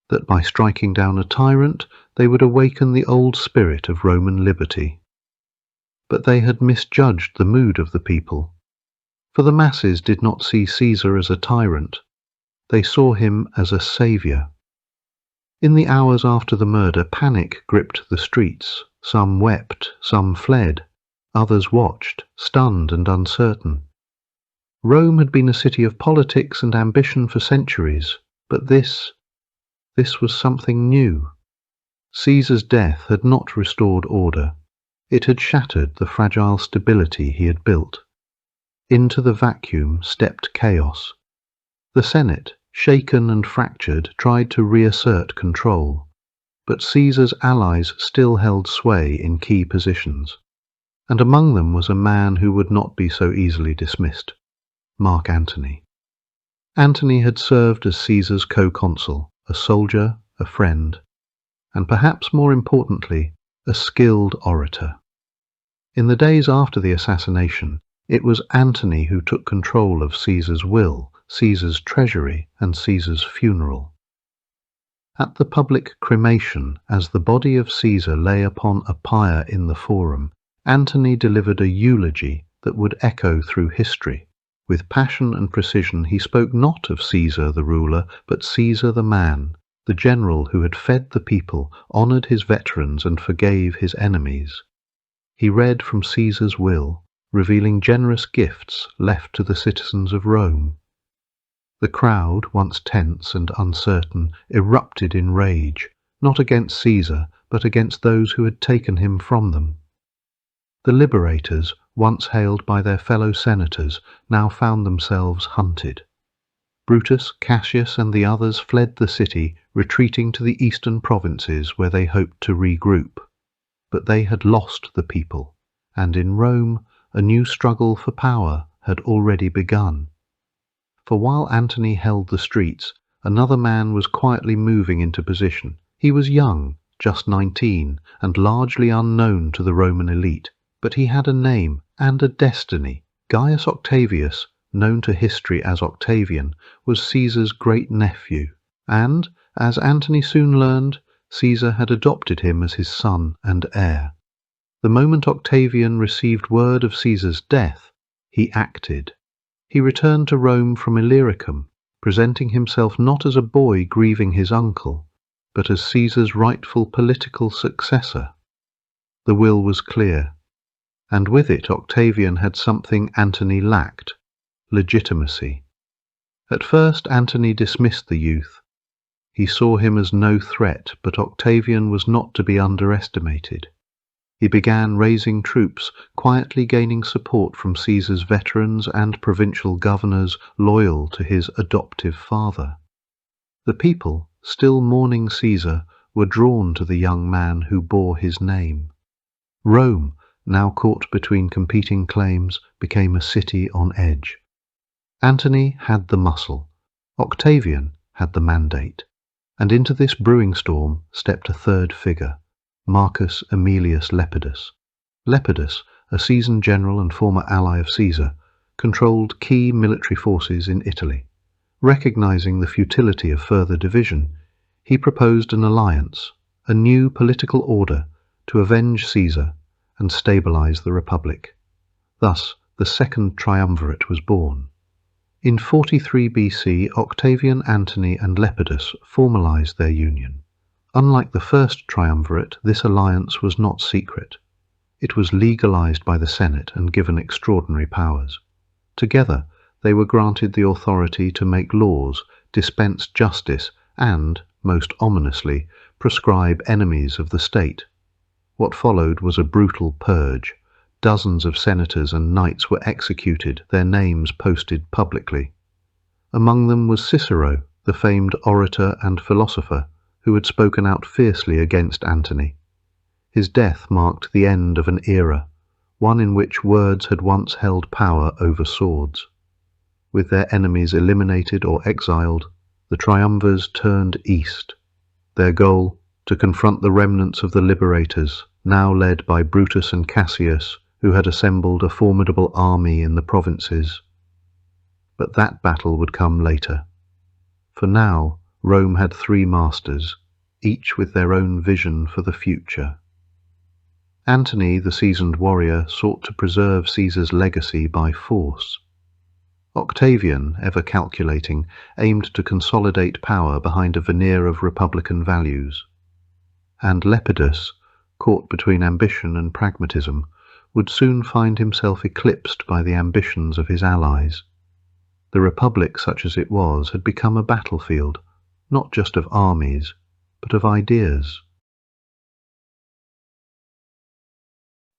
that by striking down a tyrant they would awaken the old spirit of Roman liberty. But they had misjudged the mood of the people, for the masses did not see Caesar as a tyrant. They saw him as a saviour. In the hours after the murder, panic gripped the streets. Some wept, some fled, others watched, stunned and uncertain. Rome had been a city of politics and ambition for centuries, but this was something new. Caesar's death had not restored order. It had shattered the fragile stability he had built. Into the vacuum stepped chaos. The Senate, shaken and fractured, tried to reassert control, but Caesar's allies still held sway in key positions, and among them was a man who would not be so easily dismissed: Mark Antony. Antony had served as Caesar's co-consul, a soldier, a friend, and perhaps more importantly, a skilled orator. In the days after the assassination, it was Antony who took control of Caesar's will, Caesar's treasury, and Caesar's funeral. At the public cremation, as the body of Caesar lay upon a pyre in the Forum, Antony delivered a eulogy that would echo through history. With passion and precision he spoke not of Caesar the ruler, but Caesar the man, the general who had fed the people, honoured his veterans and forgave his enemies. He read from Caesar's will, revealing generous gifts left to the citizens of Rome. The crowd, once tense and uncertain, erupted in rage, not against Caesar, but against those who had taken him from them. The liberators, once hailed by their fellow senators, now found themselves hunted. Brutus, Cassius, and the others fled the city, retreating to the eastern provinces where they hoped to regroup. But they had lost the people, and in Rome a new struggle for power had already begun. For while Antony held the streets, another man was quietly moving into position. He was young, just 19, and largely unknown to the Roman elite, but he had a name and a destiny. Gaius Octavius, known to history as Octavian, was Caesar's great-nephew, and, as Antony soon learned, Caesar had adopted him as his son and heir. The moment Octavian received word of Caesar's death, he acted. He returned to Rome from Illyricum, presenting himself not as a boy grieving his uncle, but as Caesar's rightful political successor. The will was clear, and with it Octavian had something Antony lacked: legitimacy. At first Antony dismissed the youth. He saw him as no threat, but Octavian was not to be underestimated. He began raising troops, quietly gaining support from Caesar's veterans and provincial governors loyal to his adoptive father. The people, still mourning Caesar, were drawn to the young man who bore his name. Rome, now caught between competing claims, became a city on edge. Antony had the muscle, Octavian had the mandate, and into this brewing storm stepped a third figure: Marcus Aemilius Lepidus. Lepidus, a seasoned general and former ally of Caesar, controlled key military forces in Italy. Recognizing the futility of further division, He proposed an alliance, a new political order, to avenge Caesar and stabilize the Republic. Thus, the Second Triumvirate was born. In 43 BC, Octavian, Antony, and Lepidus formalized their union. Unlike the First Triumvirate, this alliance was not secret. It was legalized by the Senate and given extraordinary powers. Together, they were granted the authority to make laws, dispense justice, and, most ominously, proscribe enemies of the state. What followed was a brutal purge. Dozens of senators and knights were executed, their names posted publicly. Among them was Cicero, the famed orator and philosopher, who had spoken out fiercely against Antony. His death marked the end of an era, one in which words had once held power over swords. With their enemies eliminated or exiled, the triumvirs turned east. Their goal, to confront the remnants of the liberators, now led by Brutus and Cassius, who had assembled a formidable army in the provinces. But that battle would come later. For now, Rome had three masters, each with their own vision for the future. Antony, the seasoned warrior, sought to preserve Caesar's legacy by force. Octavian, ever calculating, aimed to consolidate power behind a veneer of republican values. And Lepidus, caught between ambition and pragmatism, would soon find himself eclipsed by the ambitions of his allies. The Republic, such as it was, had become a battlefield, not just of armies, but of ideas.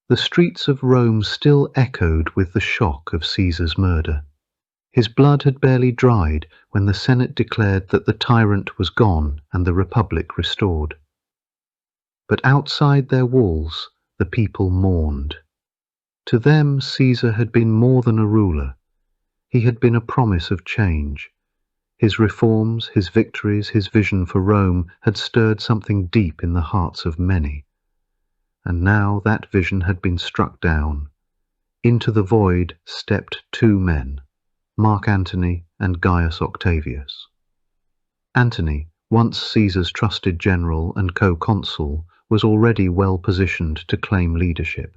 The streets of Rome still echoed with the shock of Caesar's murder. His blood had barely dried when the Senate declared that the tyrant was gone and the Republic restored. But outside their walls, the people mourned. To them, Caesar had been more than a ruler. He had been a promise of change. His reforms, his victories, his vision for Rome had stirred something deep in the hearts of many. And now that vision had been struck down. Into the void stepped two men, Mark Antony and Gaius Octavius. Antony, once Caesar's trusted general and co-consul, was already well positioned to claim leadership.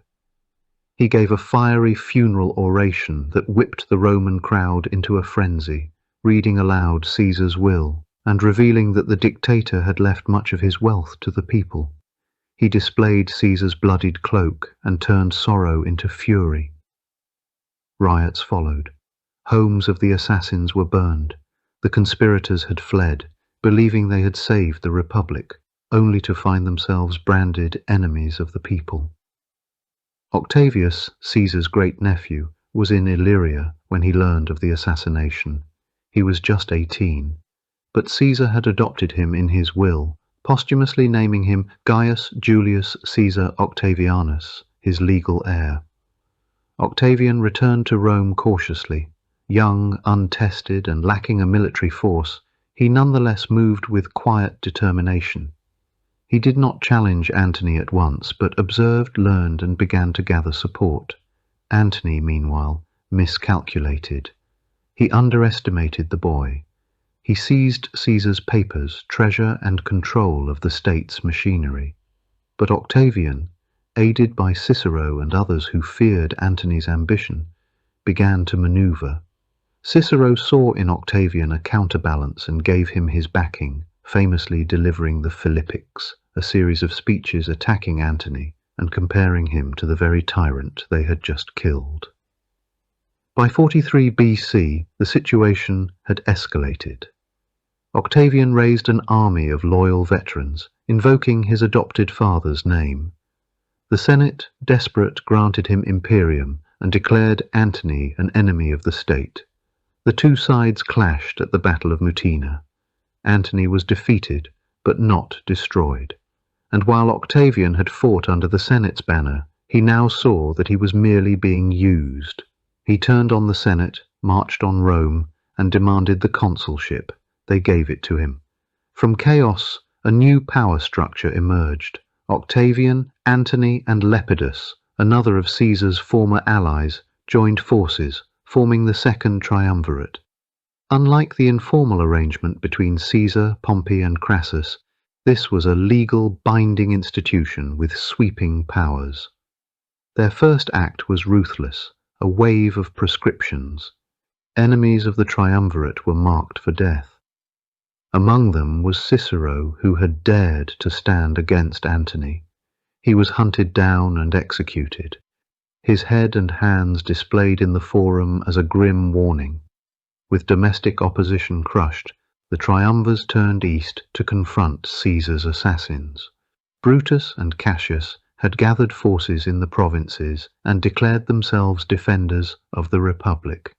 He gave a fiery funeral oration that whipped the Roman crowd into a frenzy, reading aloud Caesar's will and revealing that the dictator had left much of his wealth to the people. He displayed Caesar's bloodied cloak and turned sorrow into fury. Riots followed. Homes of the assassins were burned. The conspirators had fled, believing they had saved the Republic, only to find themselves branded enemies of the people. Octavius, Caesar's great-nephew, was in Illyria when he learned of the assassination. He was just 18, but Caesar had adopted him in his will, posthumously naming him Gaius Julius Caesar Octavianus, his legal heir. Octavian returned to Rome cautiously. Young, untested, and lacking a military force, he nonetheless moved with quiet determination. He did not challenge Antony at once, but observed, learned, and began to gather support. Antony, meanwhile, miscalculated. He underestimated the boy. He seized Caesar's papers, treasure, and control of the state's machinery. But Octavian, aided by Cicero and others who feared Antony's ambition, began to maneuver. Cicero saw in Octavian a counterbalance and gave him his backing, famously delivering the Philippics, a series of speeches attacking Antony and comparing him to the very tyrant they had just killed. By 43 BC, the situation had escalated. Octavian raised an army of loyal veterans, invoking his adopted father's name. The Senate, desperate, granted him imperium and declared Antony an enemy of the state. The two sides clashed at the Battle of Mutina. Antony was defeated, but not destroyed. And while Octavian had fought under the Senate's banner, he now saw that he was merely being used. He turned on the Senate, marched on Rome, and demanded the consulship. They gave it to him. From chaos, a new power structure emerged. Octavian, Antony, and Lepidus, another of Caesar's former allies, joined forces, forming the Second Triumvirate. Unlike the informal arrangement between Caesar, Pompey, and Crassus, this was a legal, binding institution with sweeping powers. Their first act was ruthless, a wave of proscriptions. Enemies of the triumvirate were marked for death. Among them was Cicero, who had dared to stand against Antony. He was hunted down and executed, his head and hands displayed in the forum as a grim warning. With domestic opposition crushed, the triumvirs turned east to confront Caesar's assassins. Brutus and Cassius had gathered forces in the provinces and declared themselves defenders of the Republic.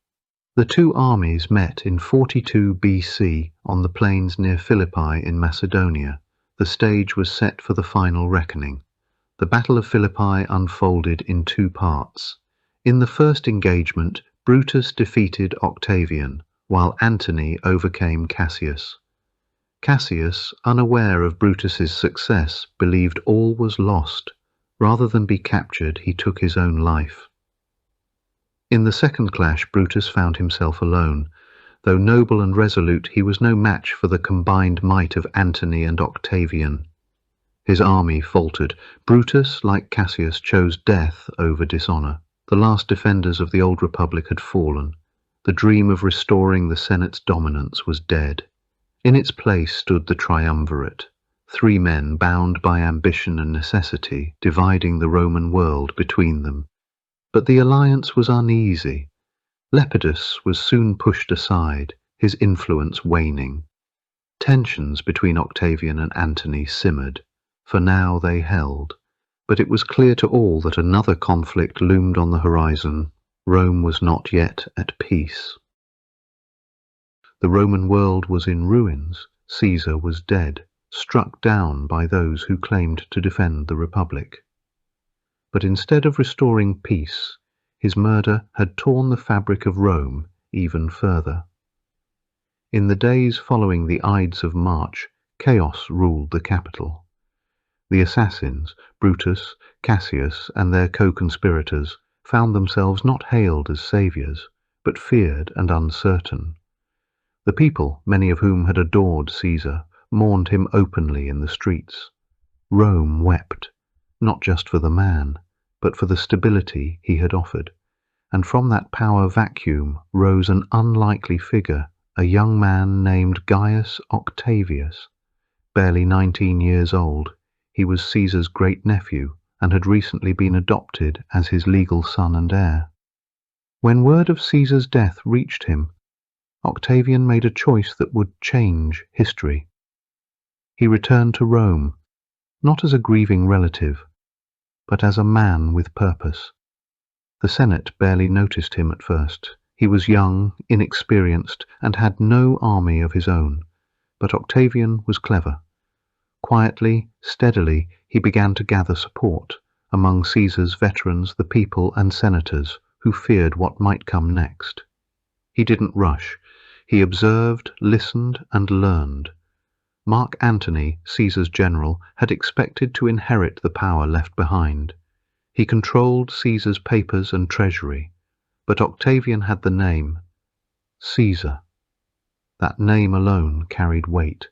The two armies met in 42 BC on the plains near Philippi in Macedonia. The stage was set for the final reckoning. The Battle of Philippi unfolded in two parts. In the first engagement, Brutus defeated Octavian, while Antony overcame Cassius. Cassius, unaware of Brutus's success, believed all was lost. Rather than be captured, he took his own life. In the second clash, Brutus found himself alone. Though noble and resolute, he was no match for the combined might of Antony and Octavian. His army faltered. Brutus, like Cassius, chose death over dishonor. The last defenders of the old republic had fallen. The dream of restoring the Senate's dominance was dead. In its place stood the triumvirate, three men bound by ambition and necessity, dividing the Roman world between them. But the alliance was uneasy. Lepidus was soon pushed aside, his influence waning. Tensions between Octavian and Antony simmered. For now they held, but it was clear to all that another conflict loomed on the horizon. Rome was not yet at peace. The Roman world was in ruins. Caesar was dead, struck down by those who claimed to defend the Republic. But instead of restoring peace, his murder had torn the fabric of Rome even further. In the days following the Ides of March, chaos ruled the capital. The assassins, Brutus, Cassius, and their co-conspirators, found themselves not hailed as saviours, but feared and uncertain. The people, many of whom had adored Caesar, mourned him openly in the streets. Rome wept, not just for the man, but for the stability he had offered. And from that power vacuum rose an unlikely figure, a young man named Gaius Octavius. Barely 19 years old, he was Caesar's great-nephew and had recently been adopted as his legal son and heir. When word of Caesar's death reached him, Octavian made a choice that would change history. He returned to Rome, not as a grieving relative, but as a man with purpose. The Senate barely noticed him at first. He was young, inexperienced, and had no army of his own. But Octavian was clever. Quietly, steadily, he began to gather support among Caesar's veterans, the people and senators who feared what might come next. He didn't rush. He observed, listened, and learned. Mark Antony, Caesar's general, had expected to inherit the power left behind. He controlled Caesar's papers and treasury, but Octavian had the name Caesar. That name alone carried weight,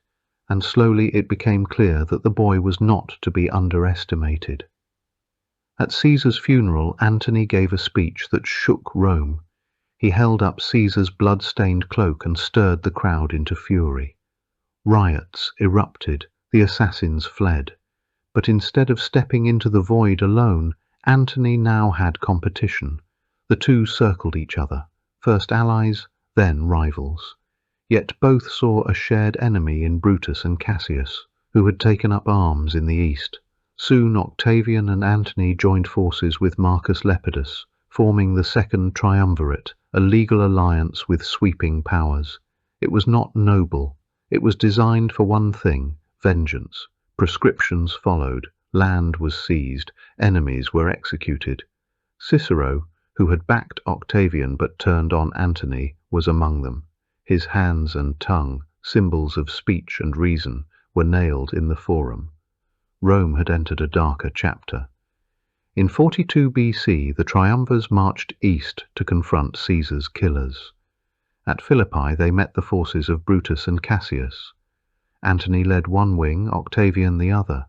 and slowly it became clear that the boy was not to be underestimated. At Caesar's funeral, Antony gave a speech that shook Rome. He held up Caesar's blood-stained cloak and stirred the crowd into fury. Riots erupted, the assassins fled. But instead of stepping into the void alone, Antony now had competition. The two circled each other, first allies, then rivals. Yet both saw a shared enemy in Brutus and Cassius, who had taken up arms in the east. Soon Octavian and Antony joined forces with Marcus Lepidus, forming the Second Triumvirate, a legal alliance with sweeping powers. It was not noble. It was designed for one thing: vengeance. Prescriptions followed, land was seized, enemies were executed. Cicero, who had backed Octavian but turned on Antony, was among them. His hands and tongue, symbols of speech and reason, were nailed in the forum. Rome had entered a darker chapter. In 42 BC, the triumvirs marched east to confront Caesar's killers. At Philippi they met the forces of Brutus and Cassius. Antony led one wing, Octavian the other.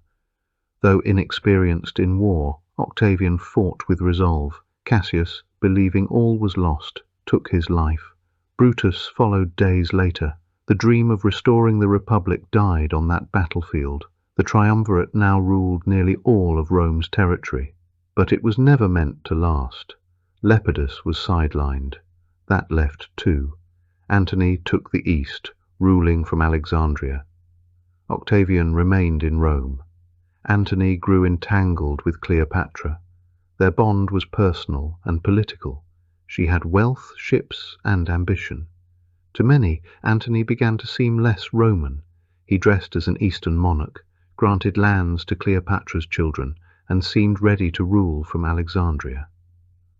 Though inexperienced in war, Octavian fought with resolve. Cassius, believing all was lost, took his life. Brutus followed days later. The dream of restoring the Republic died on that battlefield. The triumvirate now ruled nearly all of Rome's territory. But it was never meant to last. Lepidus was sidelined. That left two. Antony took the east, ruling from Alexandria. Octavian remained in Rome. Antony grew entangled with Cleopatra. Their bond was personal and political. She had wealth, ships, and ambition. To many, Antony began to seem less Roman. He dressed as an Eastern monarch, granted lands to Cleopatra's children, and seemed ready to rule from Alexandria.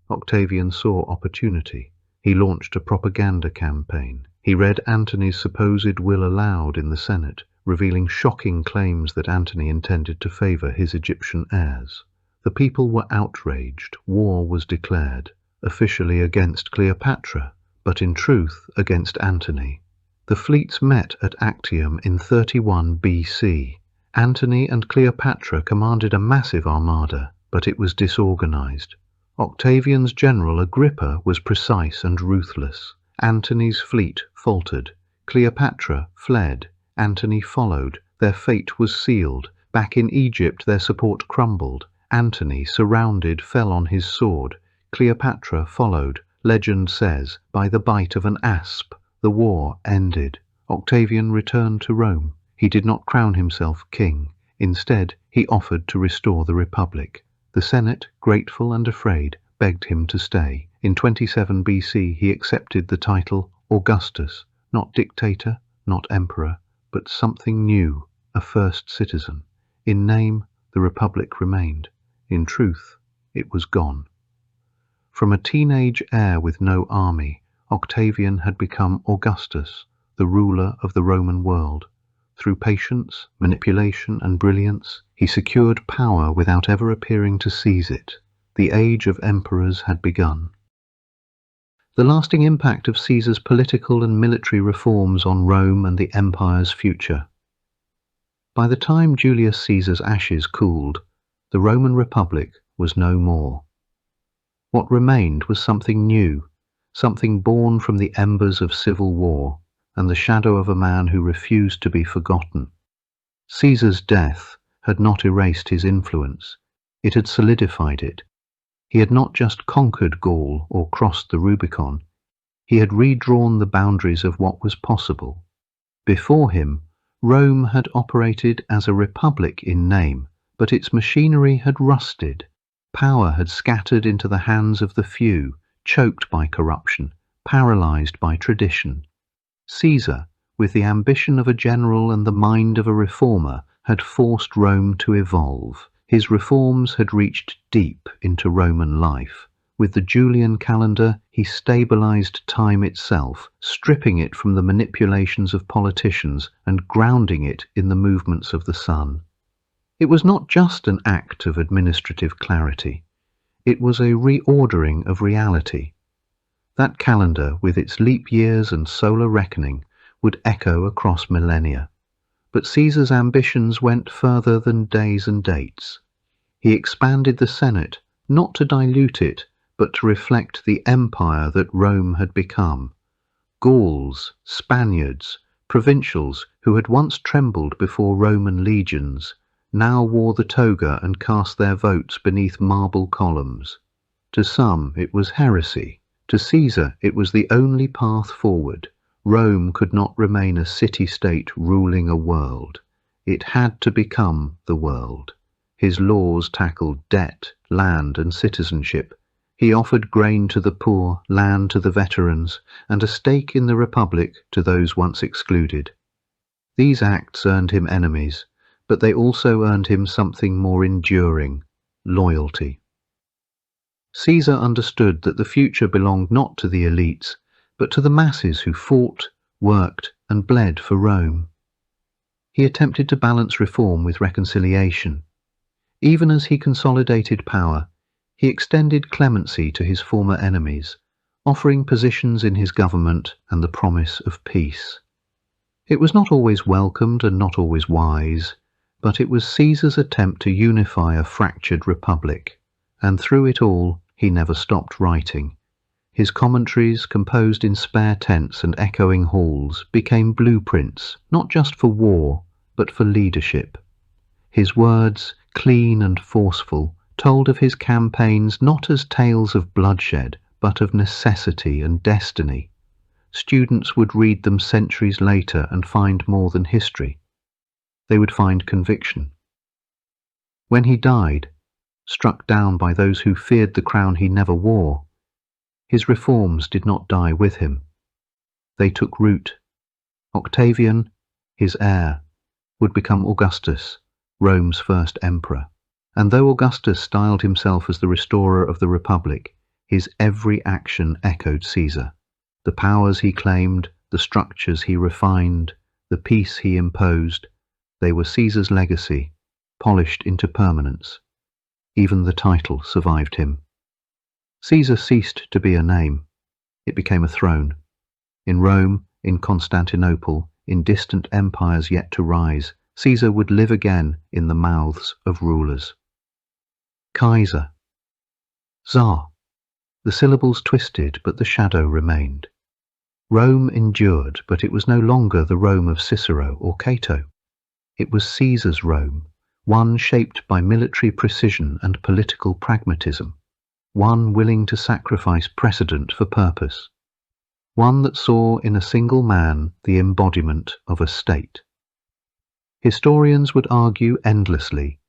Octavian saw opportunity. He launched a propaganda campaign. He read Antony's supposed will aloud in the Senate, revealing shocking claims that Antony intended to favor his Egyptian heirs. The people were outraged. War was declared, officially against Cleopatra, but in truth against Antony. The fleets met at Actium in 31 BC. Antony and Cleopatra commanded a massive armada, but it was disorganized. Octavian's general Agrippa was precise and ruthless. Antony's fleet faltered. Cleopatra fled. Antony followed. Their fate was sealed. Back in Egypt their support crumbled. Antony, surrounded, fell on his sword. Cleopatra followed. Legend says, by the bite of an asp. The war ended. Octavian returned to Rome. He did not crown himself king. Instead, he offered to restore the Republic. The Senate, grateful and afraid, begged him to stay. In 27 BC he accepted the title Augustus, not dictator, not emperor, but something new, a first citizen. In name, the Republic remained. In truth, it was gone. From a teenage heir with no army, Octavian had become Augustus, the ruler of the Roman world. Through patience, manipulation, and brilliance, he secured power without ever appearing to seize it. The age of emperors had begun. The lasting impact of Caesar's political and military reforms on Rome and the empire's future. By the time Julius Caesar's ashes cooled, the Roman Republic was no more. What remained was something new, something born from the embers of civil war and the shadow of a man who refused to be forgotten. Caesar's death had not erased his influence, it had solidified it. He had not just conquered Gaul or crossed the Rubicon, he had redrawn the boundaries of what was possible. Before him, Rome had operated as a republic in name, but its machinery had rusted. Power had scattered into the hands of the few, choked by corruption, paralyzed by tradition. Caesar, with the ambition of a general and the mind of a reformer, had forced Rome to evolve. His reforms had reached deep into Roman life. With the Julian calendar, he stabilized time itself, stripping it from the manipulations of politicians and grounding it in the movements of the sun. It was not just an act of administrative clarity. It was a reordering of reality. That calendar, with its leap years and solar reckoning, would echo across millennia. But Caesar's ambitions went further than days and dates. He expanded the Senate, not to dilute it, but to reflect the empire that Rome had become. Gauls, Spaniards, provincials who had once trembled before Roman legions, now wore the toga and cast their votes beneath marble columns. To some it was heresy. To Caesar it was the only path forward. Rome could not remain a city-state ruling a world. It had to become the world. His laws tackled debt, land, and citizenship. He offered grain to the poor, land to the veterans, and a stake in the Republic to those once excluded. These acts earned him enemies, but they also earned him something more enduring: loyalty. Caesar understood that the future belonged not to the elites, but to the masses who fought, worked, and bled for Rome. He attempted to balance reform with reconciliation. Even as he consolidated power, he extended clemency to his former enemies, offering positions in his government and the promise of peace. It was not always welcomed and not always wise, but it was Caesar's attempt to unify a fractured republic, and through it all he never stopped writing. His commentaries, composed in spare tents and echoing halls, became blueprints, not just for war, but for leadership. His words, clean and forceful, told of his campaigns not as tales of bloodshed, but of necessity and destiny. Students would read them centuries later and find more than history. They would find conviction. When he died, struck down by those who feared the crown he never wore, his reforms did not die with him. They took root. Octavian, his heir, would become Augustus, Rome's first emperor. And though Augustus styled himself as the restorer of the Republic, his every action echoed Caesar. The powers he claimed, the structures he refined, the peace he imposed, they were Caesar's legacy, polished into permanence. Even the title survived him. Caesar ceased to be a name. It became a throne. In Rome, in Constantinople, in distant empires yet to rise, Caesar would live again in the mouths of rulers. Kaiser. Tsar. The syllables twisted, but the shadow remained. Rome endured, but it was no longer the Rome of Cicero or Cato. It was Caesar's Rome, one shaped by military precision and political pragmatism, one willing to sacrifice precedent for purpose, one that saw in a single man the embodiment of a state. Historians would argue endlessly,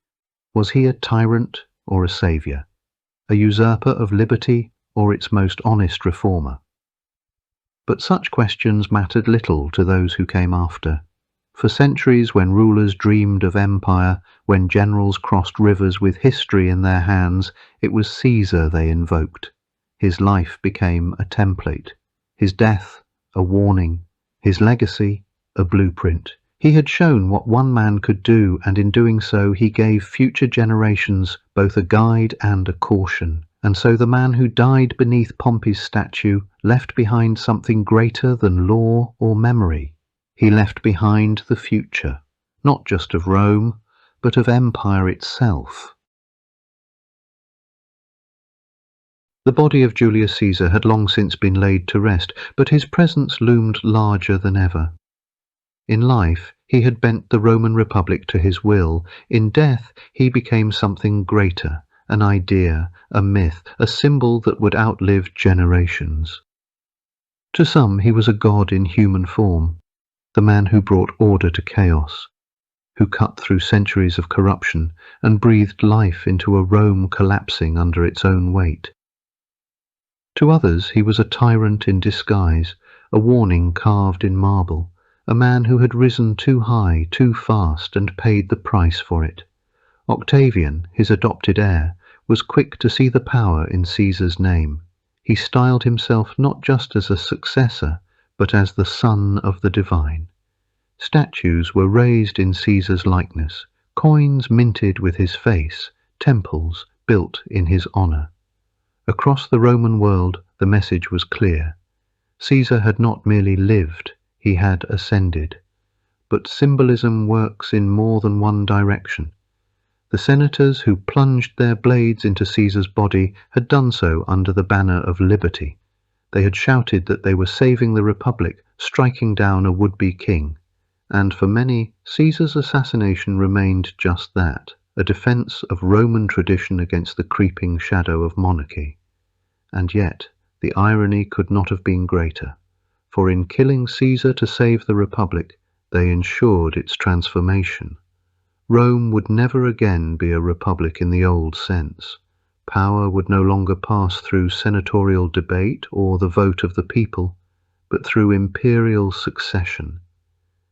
was he a tyrant or a saviour, a usurper of liberty or its most honest reformer? But such questions mattered little to those who came after. For centuries, when rulers dreamed of empire, when generals crossed rivers with history in their hands, it was Caesar they invoked. His life became a template, his death a warning, his legacy a blueprint. He had shown what one man could do, and in doing so he gave future generations both a guide and a caution. And so the man who died beneath Pompey's statue left behind something greater than law or memory. He left behind the future, not just of Rome, but of empire itself. The body of Julius Caesar had long since been laid to rest, but his presence loomed larger than ever. In life, he had bent the Roman Republic to his will. In death, he became something greater, an idea, a myth, a symbol that would outlive generations. To some, he was a god in human form, the man who brought order to chaos, who cut through centuries of corruption and breathed life into a Rome collapsing under its own weight. To others, he was a tyrant in disguise, a warning carved in marble, a man who had risen too high, too fast, and paid the price for it. Octavian, his adopted heir, was quick to see the power in Caesar's name. He styled himself not just as a successor, but as the son of the divine. Statues were raised in Caesar's likeness, coins minted with his face, temples built in his honour. Across the Roman world the message was clear. Caesar had not merely lived, he had ascended. But symbolism works in more than one direction. The senators who plunged their blades into Caesar's body had done so under the banner of liberty. They had shouted that they were saving the Republic, striking down a would-be king. And for many, Caesar's assassination remained just that, a defence of Roman tradition against the creeping shadow of monarchy. And yet, the irony could not have been greater, for in killing Caesar to save the Republic, they ensured its transformation. Rome would never again be a republic in the old sense. Power would no longer pass through senatorial debate or the vote of the people, but through imperial succession.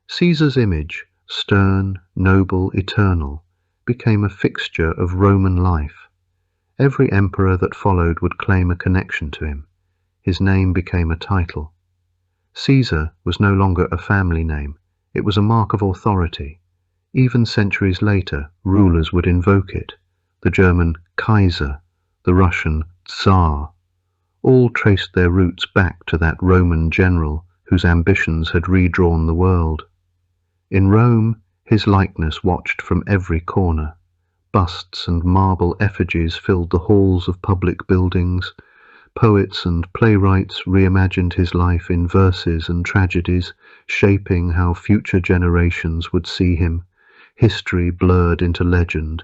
Caesar's image, stern, noble, eternal, became a fixture of Roman life. Every emperor that followed would claim a connection to him. His name became a title. Caesar was no longer a family name, it was a mark of authority. Even centuries later, rulers would invoke it, the German Kaiser, the Russian Tsar. All traced their roots back to that Roman general whose ambitions had redrawn the world. In Rome, his likeness watched from every corner. Busts and marble effigies filled the halls of public buildings. Poets and playwrights reimagined his life in verses and tragedies, shaping how future generations would see him. History blurred into legend,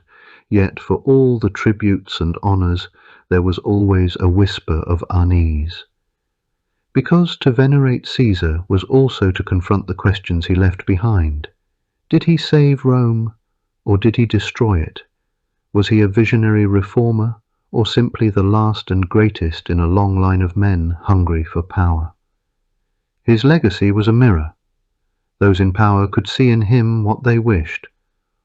yet for all the tributes and honours, there was always a whisper of unease. Because to venerate Caesar was also to confront the questions he left behind. Did he save Rome, or did he destroy it? Was he a visionary reformer, or simply the last and greatest in a long line of men hungry for power? His legacy was a mirror. Those in power could see in him what they wished.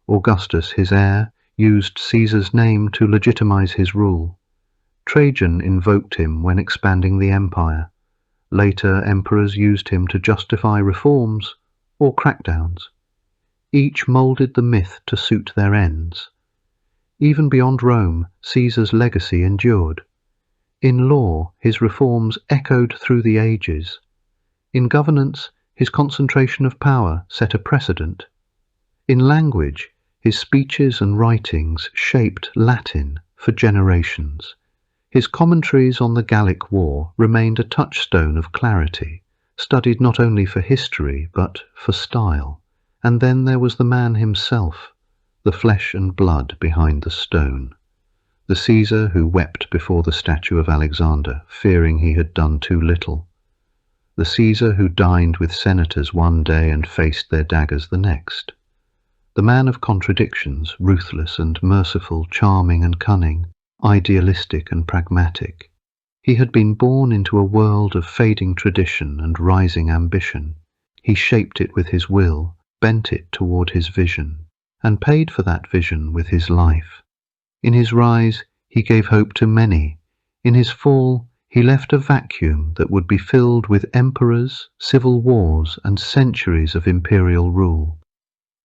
Augustus, his heir, used Caesar's name to legitimize his rule. Trajan invoked him when expanding the empire. Later emperors used him to justify reforms or crackdowns. Each moulded the myth to suit their ends. Even beyond Rome, Caesar's legacy endured. In law, his reforms echoed through the ages. In governance, his concentration of power set a precedent. In language, his speeches and writings shaped Latin for generations. His commentaries on the Gallic War remained a touchstone of clarity, studied not only for history but for style. And then there was the man himself, the flesh and blood behind the stone. The Caesar who wept before the statue of Alexander, fearing he had done too little. The Caesar who dined with senators one day and faced their daggers the next. The man of contradictions, ruthless and merciful, charming and cunning, idealistic and pragmatic. He had been born into a world of fading tradition and rising ambition. He shaped it with his will, bent it toward his vision, and paid for that vision with his life. In his rise, he gave hope to many. In his fall, he left a vacuum that would be filled with emperors, civil wars, and centuries of imperial rule.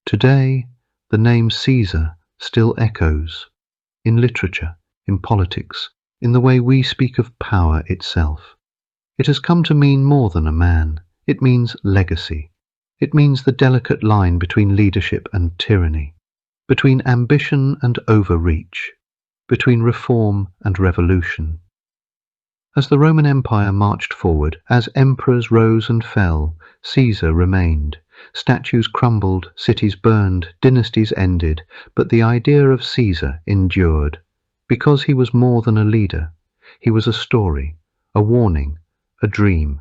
Today, the name Caesar still echoes, in literature, in politics, in the way we speak of power itself. It has come to mean more than a man. It means legacy. It means the delicate line between leadership and tyranny, between ambition and overreach, between reform and revolution. As the Roman Empire marched forward, as emperors rose and fell, Caesar remained. Statues crumbled, cities burned, dynasties ended, but the idea of Caesar endured. Because he was more than a leader, he was a story, a warning, a dream,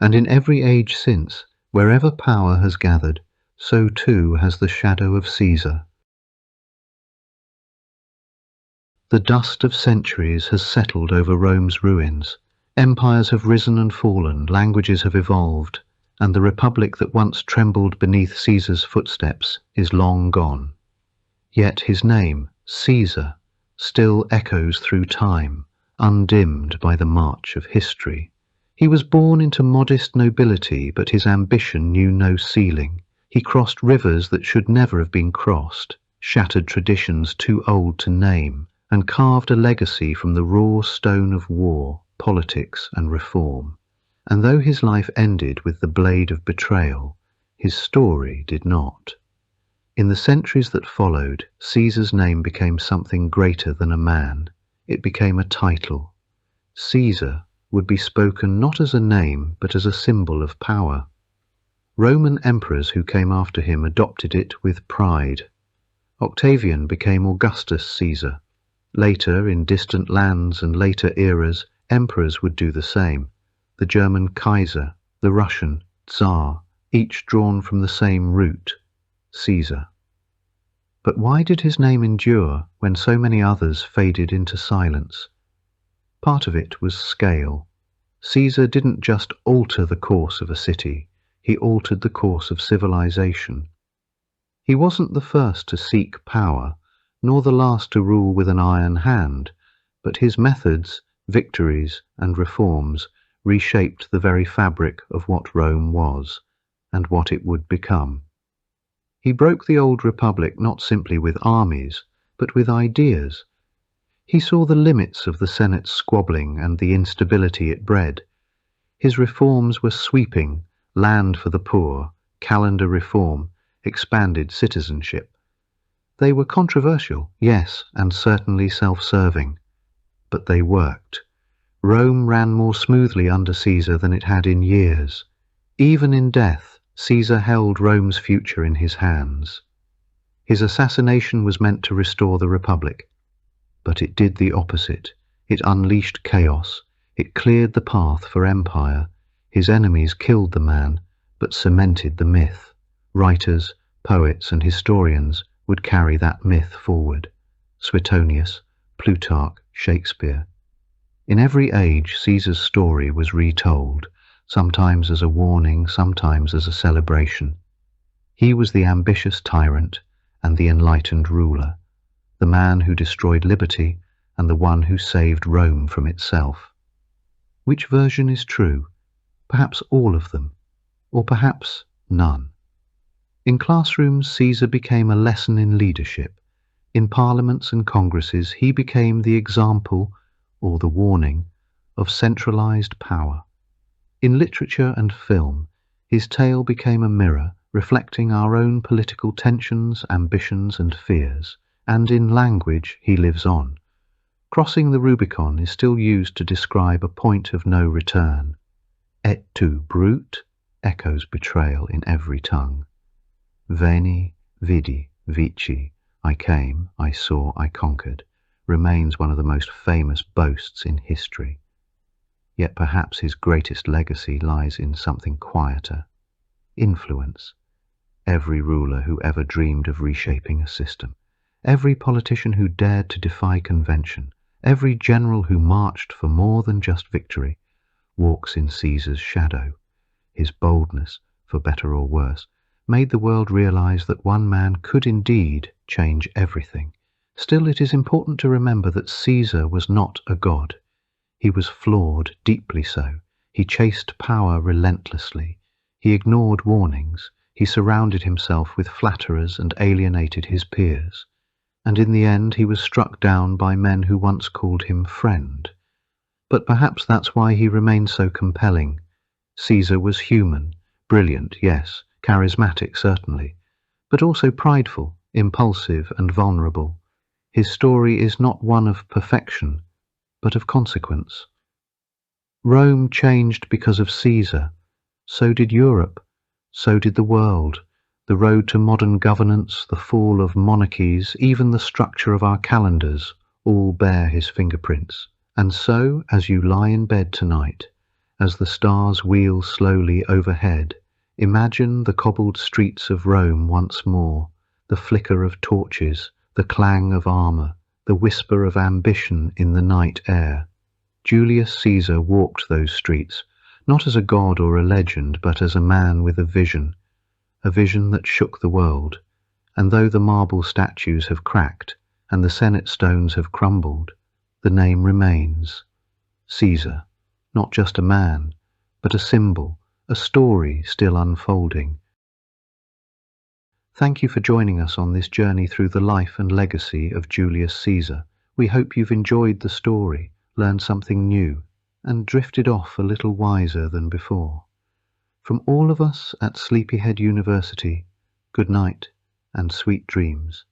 and in every age since, wherever power has gathered, so too has the shadow of Caesar. The dust of centuries has settled over Rome's ruins. Empires have risen and fallen, languages have evolved, and the republic that once trembled beneath Caesar's footsteps is long gone. Yet his name, Caesar, still echoes through time, undimmed by the march of history. He was born into modest nobility, but his ambition knew no ceiling. He crossed rivers that should never have been crossed, shattered traditions too old to name, and carved a legacy from the raw stone of war, politics, and reform. And though his life ended with the blade of betrayal, his story did not. In the centuries that followed, Caesar's name became something greater than a man. It became a title. Caesar would be spoken not as a name, but as a symbol of power. Roman emperors who came after him adopted it with pride. Octavian became Augustus Caesar. Later, in distant lands and later eras, emperors would do the same. The German Kaiser, the Russian Tsar, each drawn from the same root, Caesar. But why did his name endure when so many others faded into silence? Part of it was scale. Caesar didn't just alter the course of a city, he altered the course of civilization. He wasn't the first to seek power, nor the last to rule with an iron hand, but his methods, victories, and reforms reshaped the very fabric of what Rome was, and what it would become. He broke the old republic not simply with armies, but with ideas. He saw the limits of the Senate's squabbling and the instability it bred. His reforms were sweeping: land for the poor, calendar reform, expanded citizenship. They were controversial, yes, and certainly self-serving. But they worked. Rome ran more smoothly under Caesar than it had in years. Even in death, Caesar held Rome's future in his hands. His assassination was meant to restore the Republic. But it did the opposite. It unleashed chaos. It cleared the path for empire. His enemies killed the man, but cemented the myth. Writers, poets, and historians would carry that myth forward. Suetonius, Plutarch, Shakespeare. In every age, Caesar's story was retold, sometimes as a warning, sometimes as a celebration. He was the ambitious tyrant and the enlightened ruler, the man who destroyed liberty and the one who saved Rome from itself. Which version is true? Perhaps all of them, or perhaps none. In classrooms, Caesar became a lesson in leadership. In parliaments and congresses, he became the example, or the warning, of centralized power. In literature and film, his tale became a mirror reflecting our own political tensions, ambitions, and fears. And in language, he lives on. Crossing the Rubicon is still used to describe a point of no return. Et tu, brute, echoes betrayal in every tongue. Veni, vidi, vici, I came, I saw, I conquered, remains one of the most famous boasts in history. Yet perhaps his greatest legacy lies in something quieter: influence. Every ruler who ever dreamed of reshaping a system, every politician who dared to defy convention, every general who marched for more than just victory, walks in Caesar's shadow. His boldness, for better or worse, made the world realize that one man could indeed change everything. Still, it is important to remember that Caesar was not a god. He was flawed, deeply so. He chased power relentlessly. He ignored warnings. He surrounded himself with flatterers and alienated his peers. And in the end he was struck down by men who once called him friend. But perhaps that's why he remained so compelling. Caesar was human, brilliant, yes, charismatic certainly, but also prideful, impulsive, and vulnerable. His story is not one of perfection, but of consequence. Rome changed because of Caesar. So did Europe. So did the world. The road to modern governance, the fall of monarchies, even the structure of our calendars, all bear his fingerprints. And so, as you lie in bed tonight, as the stars wheel slowly overhead, imagine the cobbled streets of Rome once more, the flicker of torches, the clang of armour, the whisper of ambition in the night air. Julius Caesar walked those streets, not as a god or a legend, but as a man with a vision that shook the world. And though the marble statues have cracked and the Senate stones have crumbled, the name remains. Caesar, not just a man, but a symbol, a story still unfolding. Thank you for joining us on this journey through the life and legacy of Julius Caesar. We hope you've enjoyed the story, learned something new, and drifted off a little wiser than before. From all of us at Sleepyhead University, good night and sweet dreams.